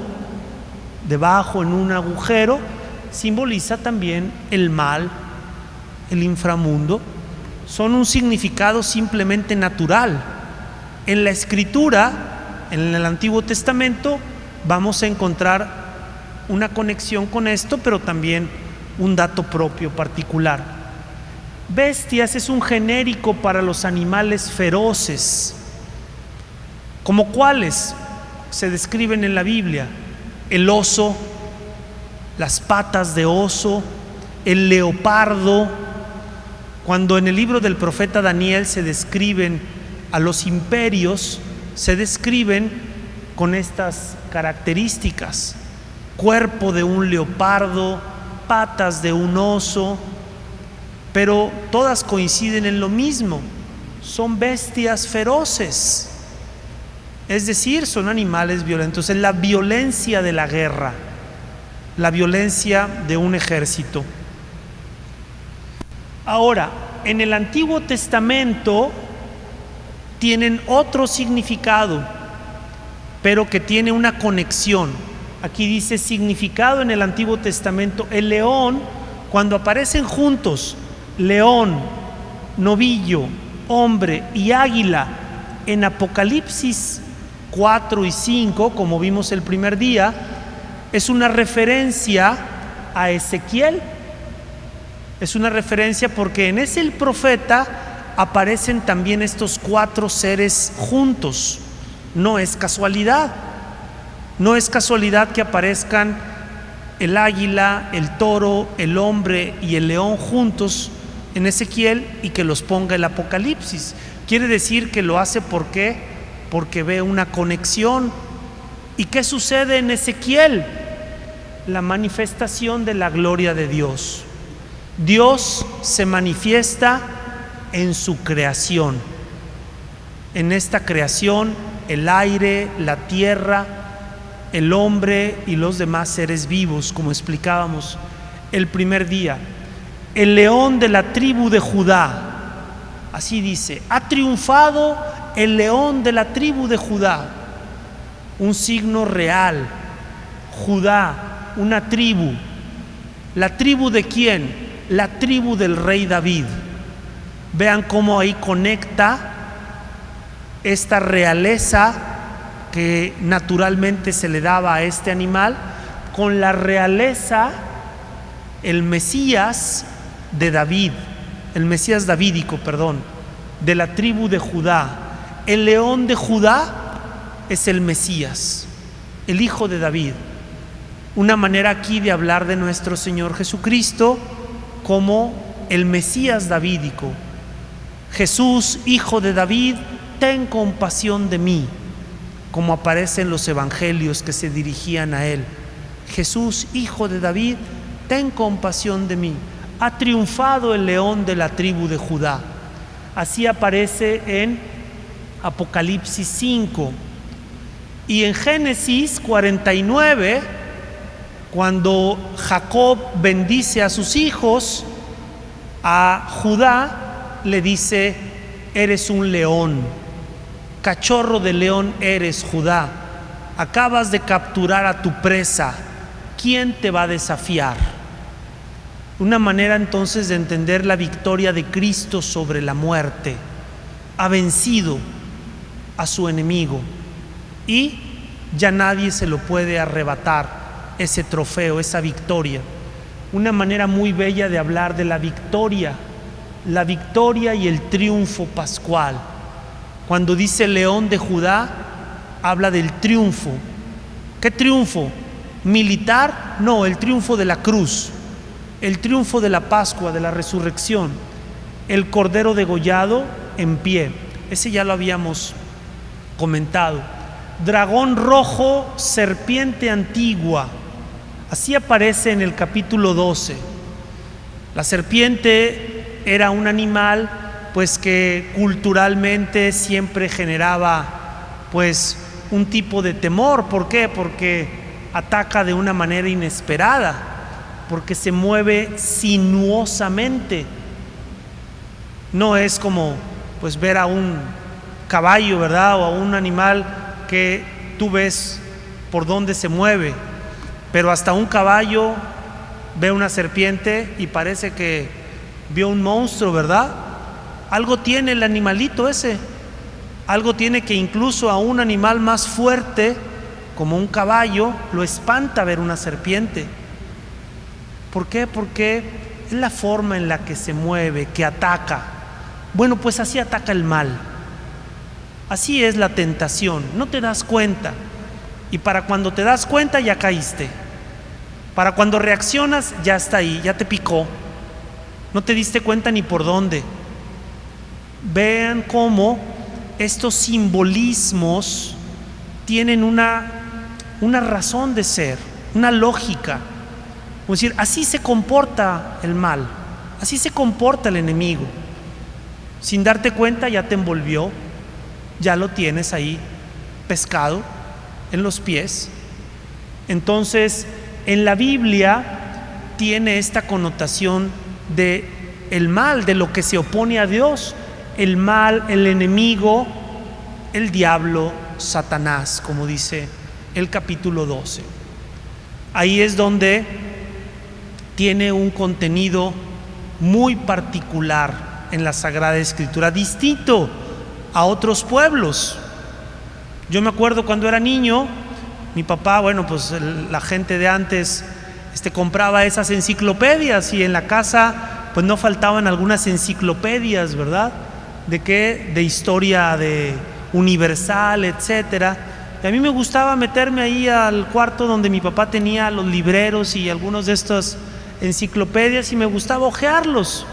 debajo en un agujero, simboliza también el mal. El inframundo son un significado simplemente natural. En la Escritura, en el Antiguo Testamento, vamos a encontrar una conexión con esto, pero también un dato propio particular. Bestias es un genérico para los animales feroces. ¿Como cuáles se describen en la Biblia? El oso, las patas de oso, el leopardo. Cuando en el libro del profeta Daniel se describen a los imperios, se describen con estas características: cuerpo de un leopardo, patas de un oso, pero todas coinciden en lo mismo: son bestias feroces, es decir, son animales violentos. Es la violencia de la guerra, la violencia de un ejército. Ahora, en el Antiguo Testamento tienen otro significado, pero que tiene una conexión. Aquí dice significado en el Antiguo Testamento. El león, cuando aparecen juntos, león, novillo, hombre y águila, en Apocalipsis 4 y 5, como vimos el primer día, es una referencia a Ezequiel. Es una referencia porque en ese el profeta aparecen también estos 4 seres juntos. No es casualidad. No es casualidad que aparezcan el águila, el toro, el hombre y el león juntos en Ezequiel y que los ponga el Apocalipsis. Quiere decir que lo hace porque ve una conexión. ¿Y qué sucede en Ezequiel? La manifestación de la gloria de Dios. Dios se manifiesta en su creación. En esta creación, el aire, la tierra, el hombre y los demás seres vivos, como explicábamos el primer día. El león de la tribu de Judá, así dice, ha triunfado el león de la tribu de Judá. Un signo real. Judá, una tribu. ¿La tribu de quién? La tribu del rey David. Vean cómo ahí conecta esta realeza que naturalmente se le daba a este animal con la realeza, el Mesías de David, el Mesías davídico, perdón, de la tribu de Judá. El león de Judá es el Mesías, el hijo de David. Una manera aquí de hablar de nuestro Señor Jesucristo como el Mesías davídico. Jesús, hijo de David, ten compasión de mí, como aparece en los evangelios que se dirigían a él. Jesús, hijo de David, ten compasión de mí. Ha triunfado el león de la tribu de Judá. Así aparece en Apocalipsis 5. Y en Génesis 49, cuando Jacob bendice a sus hijos, a Judá le dice: eres un león, cachorro de león eres, Judá. acabas de capturar a tu presa, ¿quién te va a desafiar? Una manera entonces de entender la victoria de Cristo sobre la muerte. Ha vencido a su enemigo y ya nadie se lo puede arrebatar, ese trofeo, esa victoria. Una manera muy bella de hablar de la victoria y el triunfo pascual. Cuando dice León de Judá, habla del triunfo. ¿Qué triunfo? ¿Militar? No, el triunfo de la cruz, el triunfo de la Pascua, de la resurrección, el cordero degollado en pie. Ese ya lo habíamos comentado. Dragón rojo, serpiente antigua. Así aparece en el capítulo 12. La serpiente era un animal pues que culturalmente siempre generaba pues un tipo de temor. ¿Por qué? Porque ataca de una manera inesperada, porque se mueve sinuosamente. No es como pues ver a un caballo, ¿verdad? O a un animal que tú ves por dónde se mueve, pero hasta un caballo ve una serpiente y parece que vio un monstruo, ¿verdad? Algo tiene el animalito ese, algo tiene que incluso a un animal más fuerte como un caballo lo espanta ver una serpiente. ¿Por qué? Porque es la forma en la que se mueve, que ataca. Bueno, pues así ataca el mal. Así es la tentación, no te das cuenta. Y para cuando te das cuenta ya caíste. Para cuando reaccionas ya está ahí, ya te picó. No te diste cuenta ni por dónde. Vean cómo estos simbolismos tienen una razón de ser, una lógica. Es decir, así se comporta el mal, así se comporta el enemigo. Sin darte cuenta ya te envolvió, ya lo tienes ahí pescado en los pies. Entonces, en la Biblia tiene esta connotación de el mal, de lo que se opone a Dios, el mal, el enemigo, el diablo, Satanás, como dice el capítulo 12. Ahí es donde tiene un contenido muy particular en la Sagrada Escritura, distinto a otros pueblos. Yo me acuerdo cuando era niño, mi papá, pues la gente de antes compraba esas enciclopedias y en la casa pues no faltaban algunas enciclopedias, ¿verdad? De historia universal, etcétera. Y a mí me gustaba meterme ahí al cuarto donde mi papá tenía los libreros y algunos de estas enciclopedias y me gustaba hojearlos.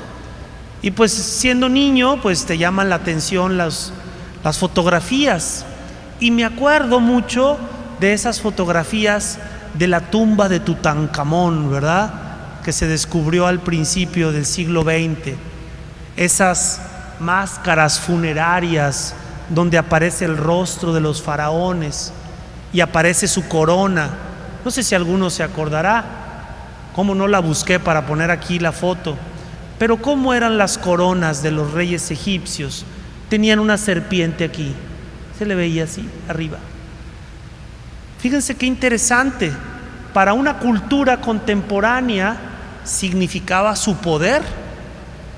Y pues siendo niño pues te llaman la atención las fotografías. Y me acuerdo mucho de esas fotografías de la tumba de Tutankamón, ¿verdad? Que se descubrió al principio del siglo XX. Esas máscaras funerarias donde aparece el rostro de los faraones y aparece su corona. No sé si alguno se acordará, cómo no la busqué para poner aquí la foto, pero cómo eran las coronas de los reyes egipcios. Tenían una serpiente aquí, se le veía así arriba. Fíjense qué interesante, para una cultura contemporánea significaba su poder,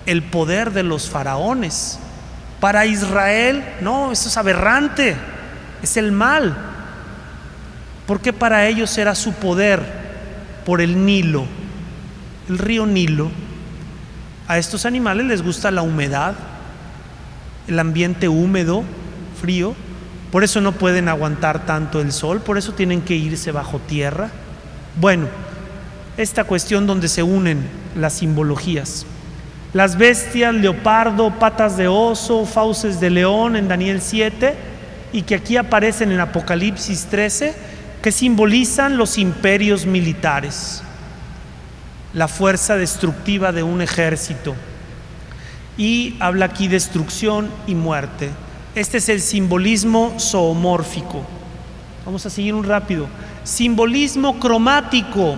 el poder de los faraones. Para Israel, no, eso es aberrante, es el mal, porque para ellos era su poder por el Nilo, el río Nilo. A estos animales les gusta la humedad, el ambiente húmedo, frío, por eso no pueden aguantar tanto el sol, por eso tienen que irse bajo tierra. Bueno, esta cuestión donde se unen las simbologías. Las bestias, leopardo, patas de oso, fauces de león en Daniel 7 y que aquí aparecen en Apocalipsis 13, que simbolizan los imperios militares, la fuerza destructiva de un ejército. Y habla aquí destrucción y muerte. Este es el simbolismo zoomórfico. Vamos a seguir un rápido. Simbolismo cromático.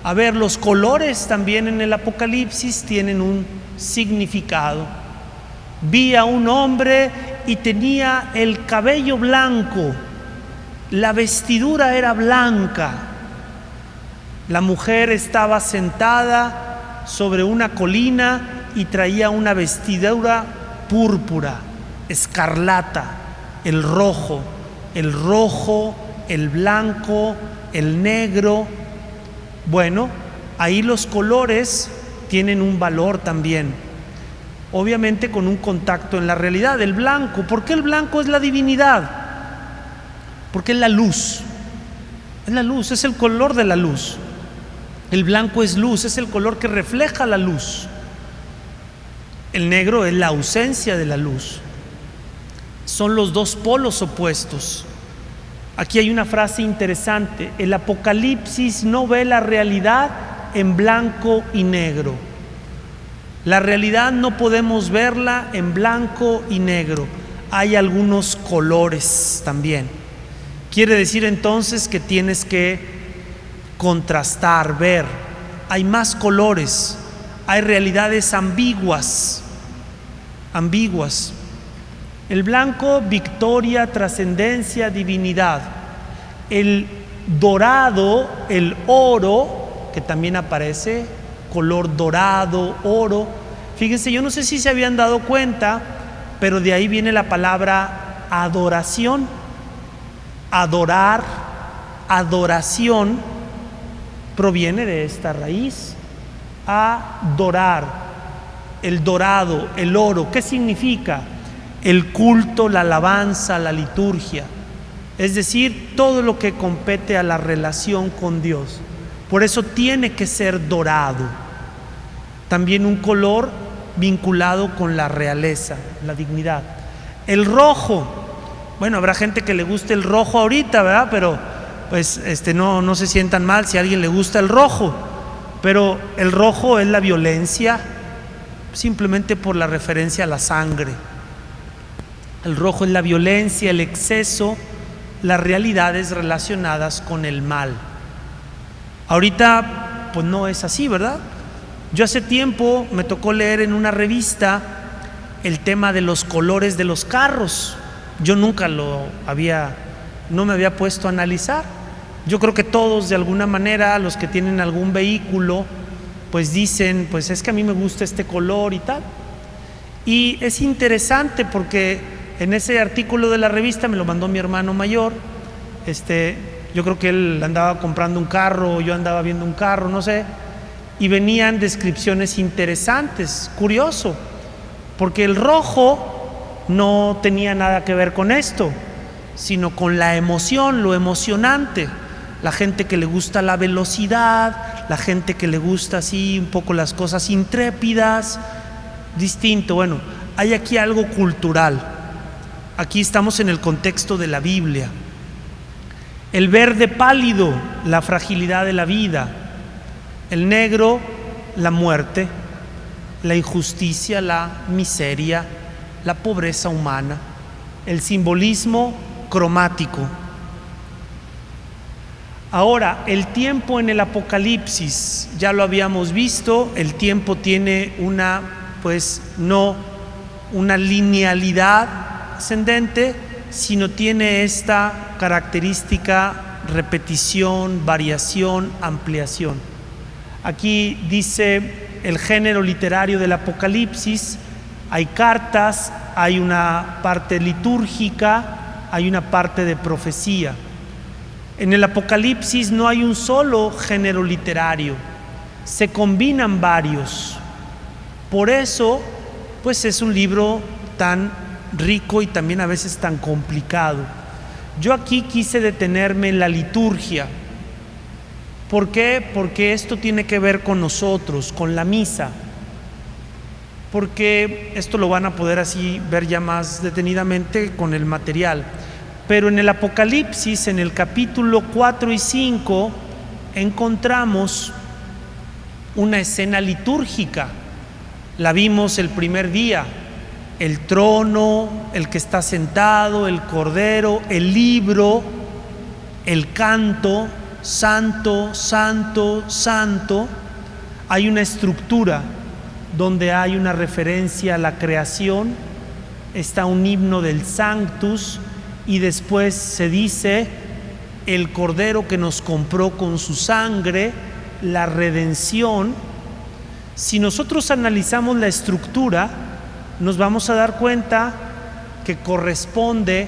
A ver, los colores también en el Apocalipsis tienen un significado. Vi a un hombre y tenía el cabello blanco, La vestidura era blanca. La mujer estaba sentada sobre una colina y traía una vestidura púrpura, escarlata, el rojo, el blanco, el negro. Bueno, ahí los colores tienen un valor también, obviamente con un contacto en la realidad. El blanco, ¿por qué el blanco es la divinidad? Porque es la luz, es el color de la luz. El blanco es luz, es el color que refleja la luz. El negro es la ausencia de la luz. Son los dos polos opuestos. Aquí hay una frase interesante: el Apocalipsis no ve la realidad en blanco y negro. La realidad no podemos verla en blanco y negro. Hay algunos colores también. Quiere decir entonces que tienes que contrastar, ver. Hay más colores, hay realidades ambiguas. El blanco, victoria, trascendencia, divinidad. El dorado, el oro, que también aparece, color dorado, oro. Fíjense, yo no sé si se habían dado cuenta, pero de ahí viene la palabra adoración. Adorar, adoración, proviene de esta raíz. Adorar, el dorado, el oro. ¿Qué significa? El culto, la alabanza, la liturgia. Es decir, todo lo que compete a la relación con Dios. Por eso tiene que ser dorado. También un color vinculado con la realeza, la dignidad. El rojo, bueno, habrá gente que le guste el rojo ahorita, ¿verdad? Pero pues no se sientan mal si a alguien le gusta el rojo. Pero el rojo es la violencia, simplemente por la referencia a la sangre. El rojo es la violencia, el exceso, las realidades relacionadas con el mal. Ahorita pues no es así, ¿verdad? Yo hace tiempo me tocó leer en una revista el tema de los colores de los carros. Yo nunca no me había puesto a analizar. Yo creo que todos, de alguna manera, los que tienen algún vehículo, pues dicen, pues es que a mí me gusta este color y tal. Y es interesante porque en ese artículo de la revista, me lo mandó mi hermano mayor, yo creo que él andaba comprando un carro, yo andaba viendo un carro, no sé, y venían descripciones interesantes. Curioso, porque el rojo no tenía nada que ver con esto, sino con la emoción, lo emocionante. La gente que le gusta la velocidad, la gente que le gusta así un poco las cosas intrépidas, distinto. Bueno, hay aquí algo cultural. Aquí estamos en el contexto de la Biblia. El verde pálido, la fragilidad de la vida. El negro, la muerte, la injusticia, la miseria, la pobreza humana. El simbolismo cromático. Ahora, el tiempo en el Apocalipsis, ya lo habíamos visto, el tiempo tiene no una linealidad ascendente, sino tiene esta característica: repetición, variación, ampliación. Aquí dice el género literario del Apocalipsis: hay cartas, hay una parte litúrgica, hay una parte de profecía. En el Apocalipsis no hay un solo género literario, se combinan varios. Por eso, pues es un libro tan rico y también a veces tan complicado. Yo aquí quise detenerme en la liturgia. ¿Por qué? Porque esto tiene que ver con nosotros, con la misa. Porque esto lo van a poder así ver ya más detenidamente con el material. Pero en el Apocalipsis, en el capítulo 4 y 5, encontramos una escena litúrgica. La vimos el primer día: el trono, el que está sentado, el cordero, el libro, el canto, santo, santo, santo. Hay una estructura donde hay una referencia a la creación, está un himno del Sanctus, y después se dice el Cordero que nos compró con su sangre, la redención. Si nosotros analizamos la estructura, nos vamos a dar cuenta que corresponde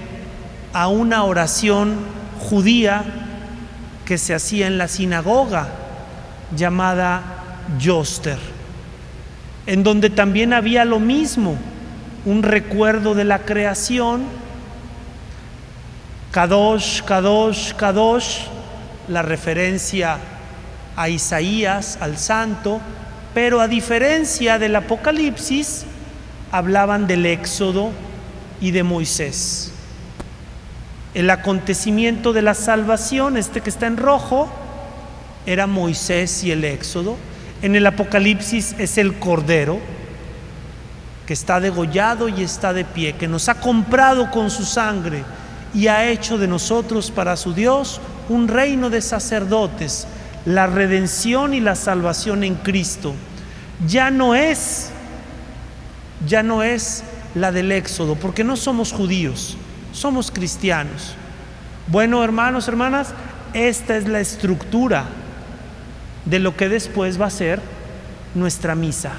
a una oración judía que se hacía en la sinagoga, llamada Yoster, en donde también había lo mismo, un recuerdo de la creación, Kadosh, Kadosh, Kadosh, la referencia a Isaías, al santo, pero a diferencia del Apocalipsis, hablaban del Éxodo y de Moisés. El acontecimiento de la salvación, que está en rojo, era Moisés y el Éxodo. En el Apocalipsis es el Cordero, que está degollado y está de pie, que nos ha comprado con su sangre y ha hecho de nosotros para su Dios un reino de sacerdotes. La redención y la salvación en Cristo ya no es la del Éxodo, porque no somos judíos, somos cristianos. Bueno, hermanos, hermanas, esta es la estructura de lo que después va a ser nuestra misa.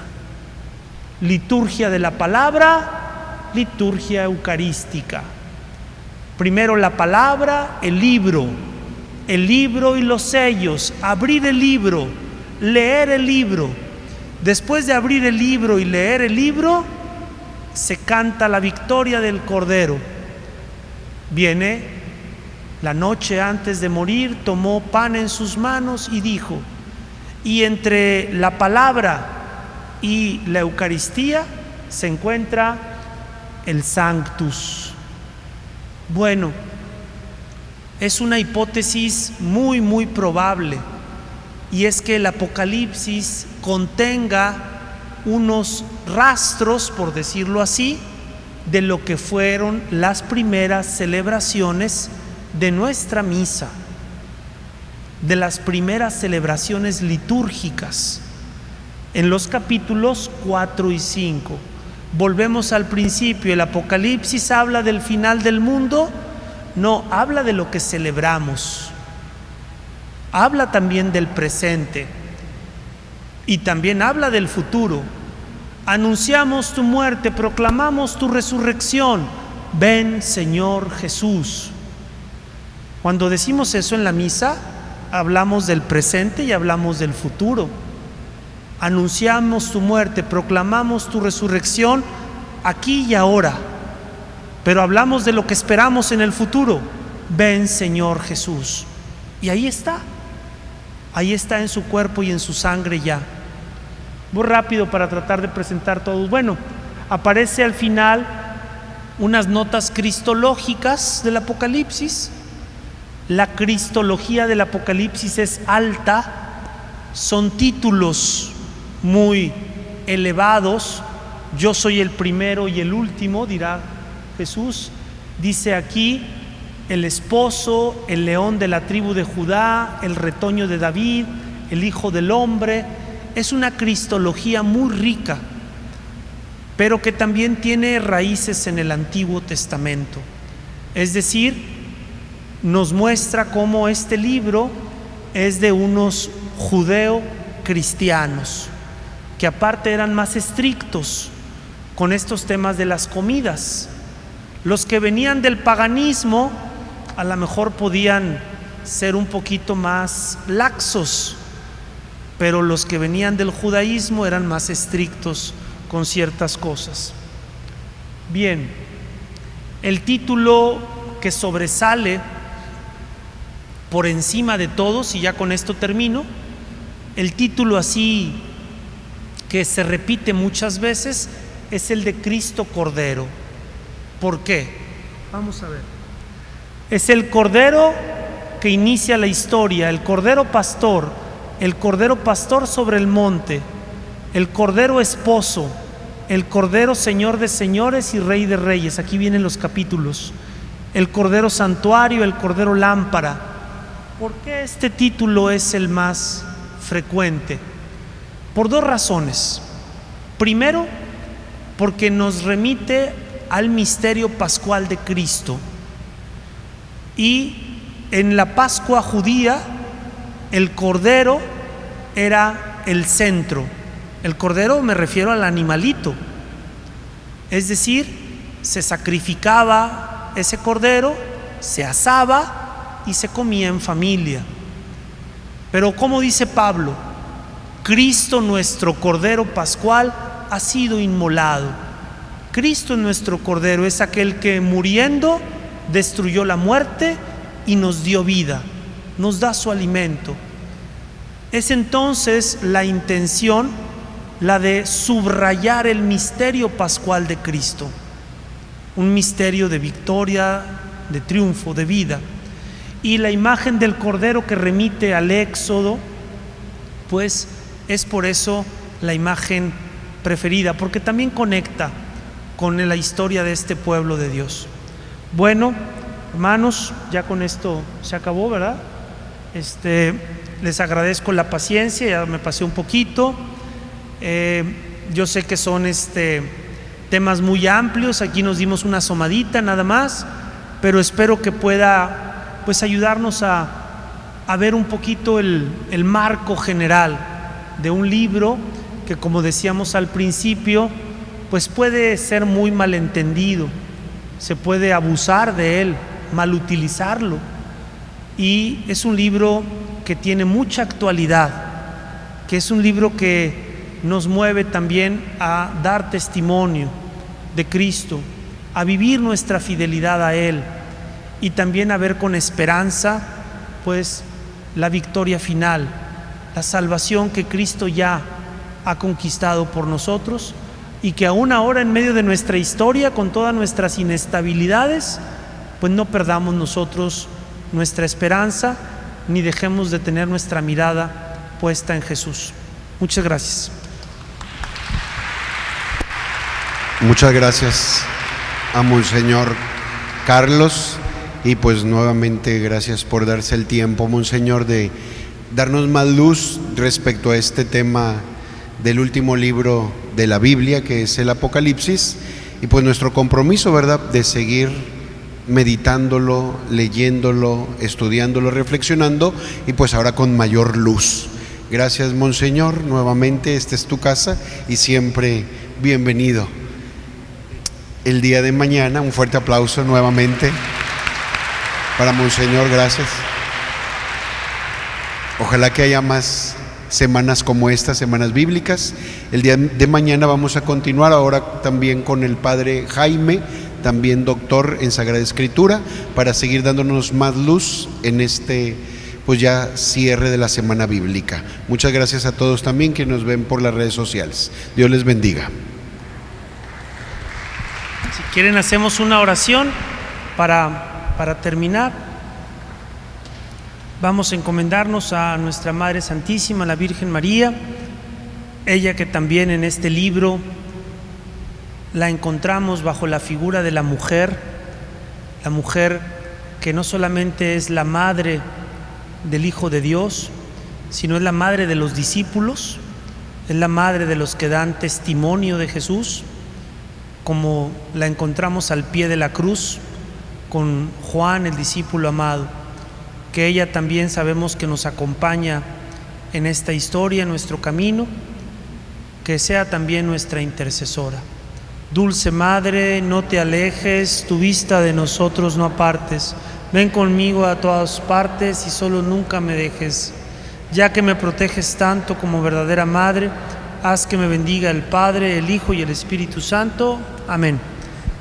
Liturgia de la palabra, liturgia eucarística. Primero la palabra, el libro y los sellos, abrir el libro, leer el libro. Después de abrir el libro y leer el libro, se canta la victoria del Cordero. Viene la noche antes de morir, tomó pan en sus manos y dijo, y entre la palabra y la Eucaristía se encuentra el Sanctus. Bueno, es una hipótesis muy, muy probable, y es que el Apocalipsis contenga unos rastros, por decirlo así, de lo que fueron las primeras celebraciones de nuestra misa, de las primeras celebraciones litúrgicas. En los capítulos 4 y 5, volvemos al principio, el Apocalipsis habla del final del mundo, no, habla de lo que celebramos, habla también del presente y también habla del futuro. Anunciamos tu muerte, proclamamos tu resurrección, ven Señor Jesús. Cuando decimos eso en la misa, hablamos del presente y hablamos del futuro. Anunciamos tu muerte, proclamamos tu resurrección aquí y ahora, pero hablamos de lo que esperamos en el futuro. Ven Señor Jesús. Y ahí está en su cuerpo y en su sangre ya. Muy rápido para tratar de presentar todos. Bueno, aparece al final unas notas cristológicas del Apocalipsis. La cristología del Apocalipsis es alta, son títulos muy elevados. Yo soy el primero y el último, dirá Jesús. Dice aquí, el esposo, el león de la tribu de Judá, el retoño de David, el Hijo del Hombre. Es una cristología muy rica, pero que también tiene raíces en el Antiguo Testamento. Es decir, nos muestra cómo este libro es de unos judeo-cristianos, que aparte eran más estrictos con estos temas de las comidas. Los que venían del paganismo a lo mejor podían ser un poquito más laxos, pero los que venían del judaísmo eran más estrictos con ciertas cosas. Bien, el título que sobresale por encima de todos, y ya con esto termino, el título así que se repite muchas veces es el de Cristo Cordero. ¿Por qué? Vamos a ver. Es el Cordero que inicia la historia, el Cordero Pastor, el Cordero Pastor sobre el monte, el Cordero Esposo, el Cordero Señor de señores y Rey de reyes. Aquí vienen los capítulos. El Cordero Santuario, el Cordero Lámpara. ¿Por qué este título es el más frecuente? Por dos razones. Primero, porque nos remite al misterio pascual de Cristo, y en la Pascua judía el cordero era el centro. El cordero me refiero al animalito, es decir, se sacrificaba ese cordero, se asaba y se comía en familia. Pero como dice Pablo, Cristo nuestro cordero pascual ha sido inmolado. Cristo nuestro cordero es aquel que muriendo destruyó la muerte y nos dio vida, nos da su alimento. Es entonces la intención la de subrayar el misterio pascual de Cristo, un misterio de victoria, de triunfo, de vida. Y la imagen del cordero que remite al Éxodo, pues es por eso la imagen preferida, porque también conecta con la historia de este pueblo de Dios. Bueno, hermanos, ya con esto se acabó, ¿verdad? Les agradezco la paciencia, ya me pasé un poquito. Yo sé que son temas muy amplios, aquí nos dimos una asomadita nada más, pero espero que pueda pues ayudarnos a ver un poquito el marco general de un libro que, como decíamos al principio, pues puede ser muy malentendido, se puede abusar de él, mal utilizarlo, y es un libro que tiene mucha actualidad, que es un libro que nos mueve también a dar testimonio de Cristo, a vivir nuestra fidelidad a Él y también a ver con esperanza pues la victoria final, la salvación que Cristo ya ha conquistado por nosotros y que aún ahora en medio de nuestra historia, con todas nuestras inestabilidades, pues no perdamos nosotros nuestra esperanza ni dejemos de tener nuestra mirada puesta en Jesús. Muchas gracias. Muchas gracias a Monseñor Carlos, y pues nuevamente gracias por darse el tiempo, Monseñor, de darnos más luz respecto a este tema del último libro de la Biblia, que es el Apocalipsis, y pues nuestro compromiso, ¿verdad?, de seguir meditándolo, leyéndolo, estudiándolo, reflexionando, y pues ahora con mayor luz. Gracias, Monseñor, nuevamente esta es tu casa y siempre bienvenido. El día de mañana, un fuerte aplauso nuevamente para Monseñor, gracias. Ojalá que haya más semanas como estas, semanas bíblicas. El día de mañana vamos a continuar ahora también con el Padre Jaime, también doctor en Sagrada Escritura, para seguir dándonos más luz en pues ya cierre de la semana bíblica. Muchas gracias a todos también que nos ven por las redes sociales. Dios les bendiga. Si quieren hacemos una oración para terminar. Vamos a encomendarnos a nuestra Madre Santísima, la Virgen María, ella que también en este libro la encontramos bajo la figura de la mujer que no solamente es la madre del Hijo de Dios, sino es la madre de los discípulos, es la madre de los que dan testimonio de Jesús, como la encontramos al pie de la cruz con Juan, el discípulo amado, que ella también sabemos que nos acompaña en esta historia, en nuestro camino, que sea también nuestra intercesora. Dulce Madre, no te alejes, tu vista de nosotros no apartes. Ven conmigo a todas partes y solo nunca me dejes. Ya que me proteges tanto como verdadera Madre, haz que me bendiga el Padre, el Hijo y el Espíritu Santo. Amén.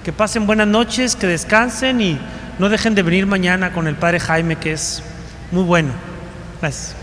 Que pasen buenas noches, que descansen y no dejen de venir mañana con el Padre Jaime, que es muy bueno. Gracias.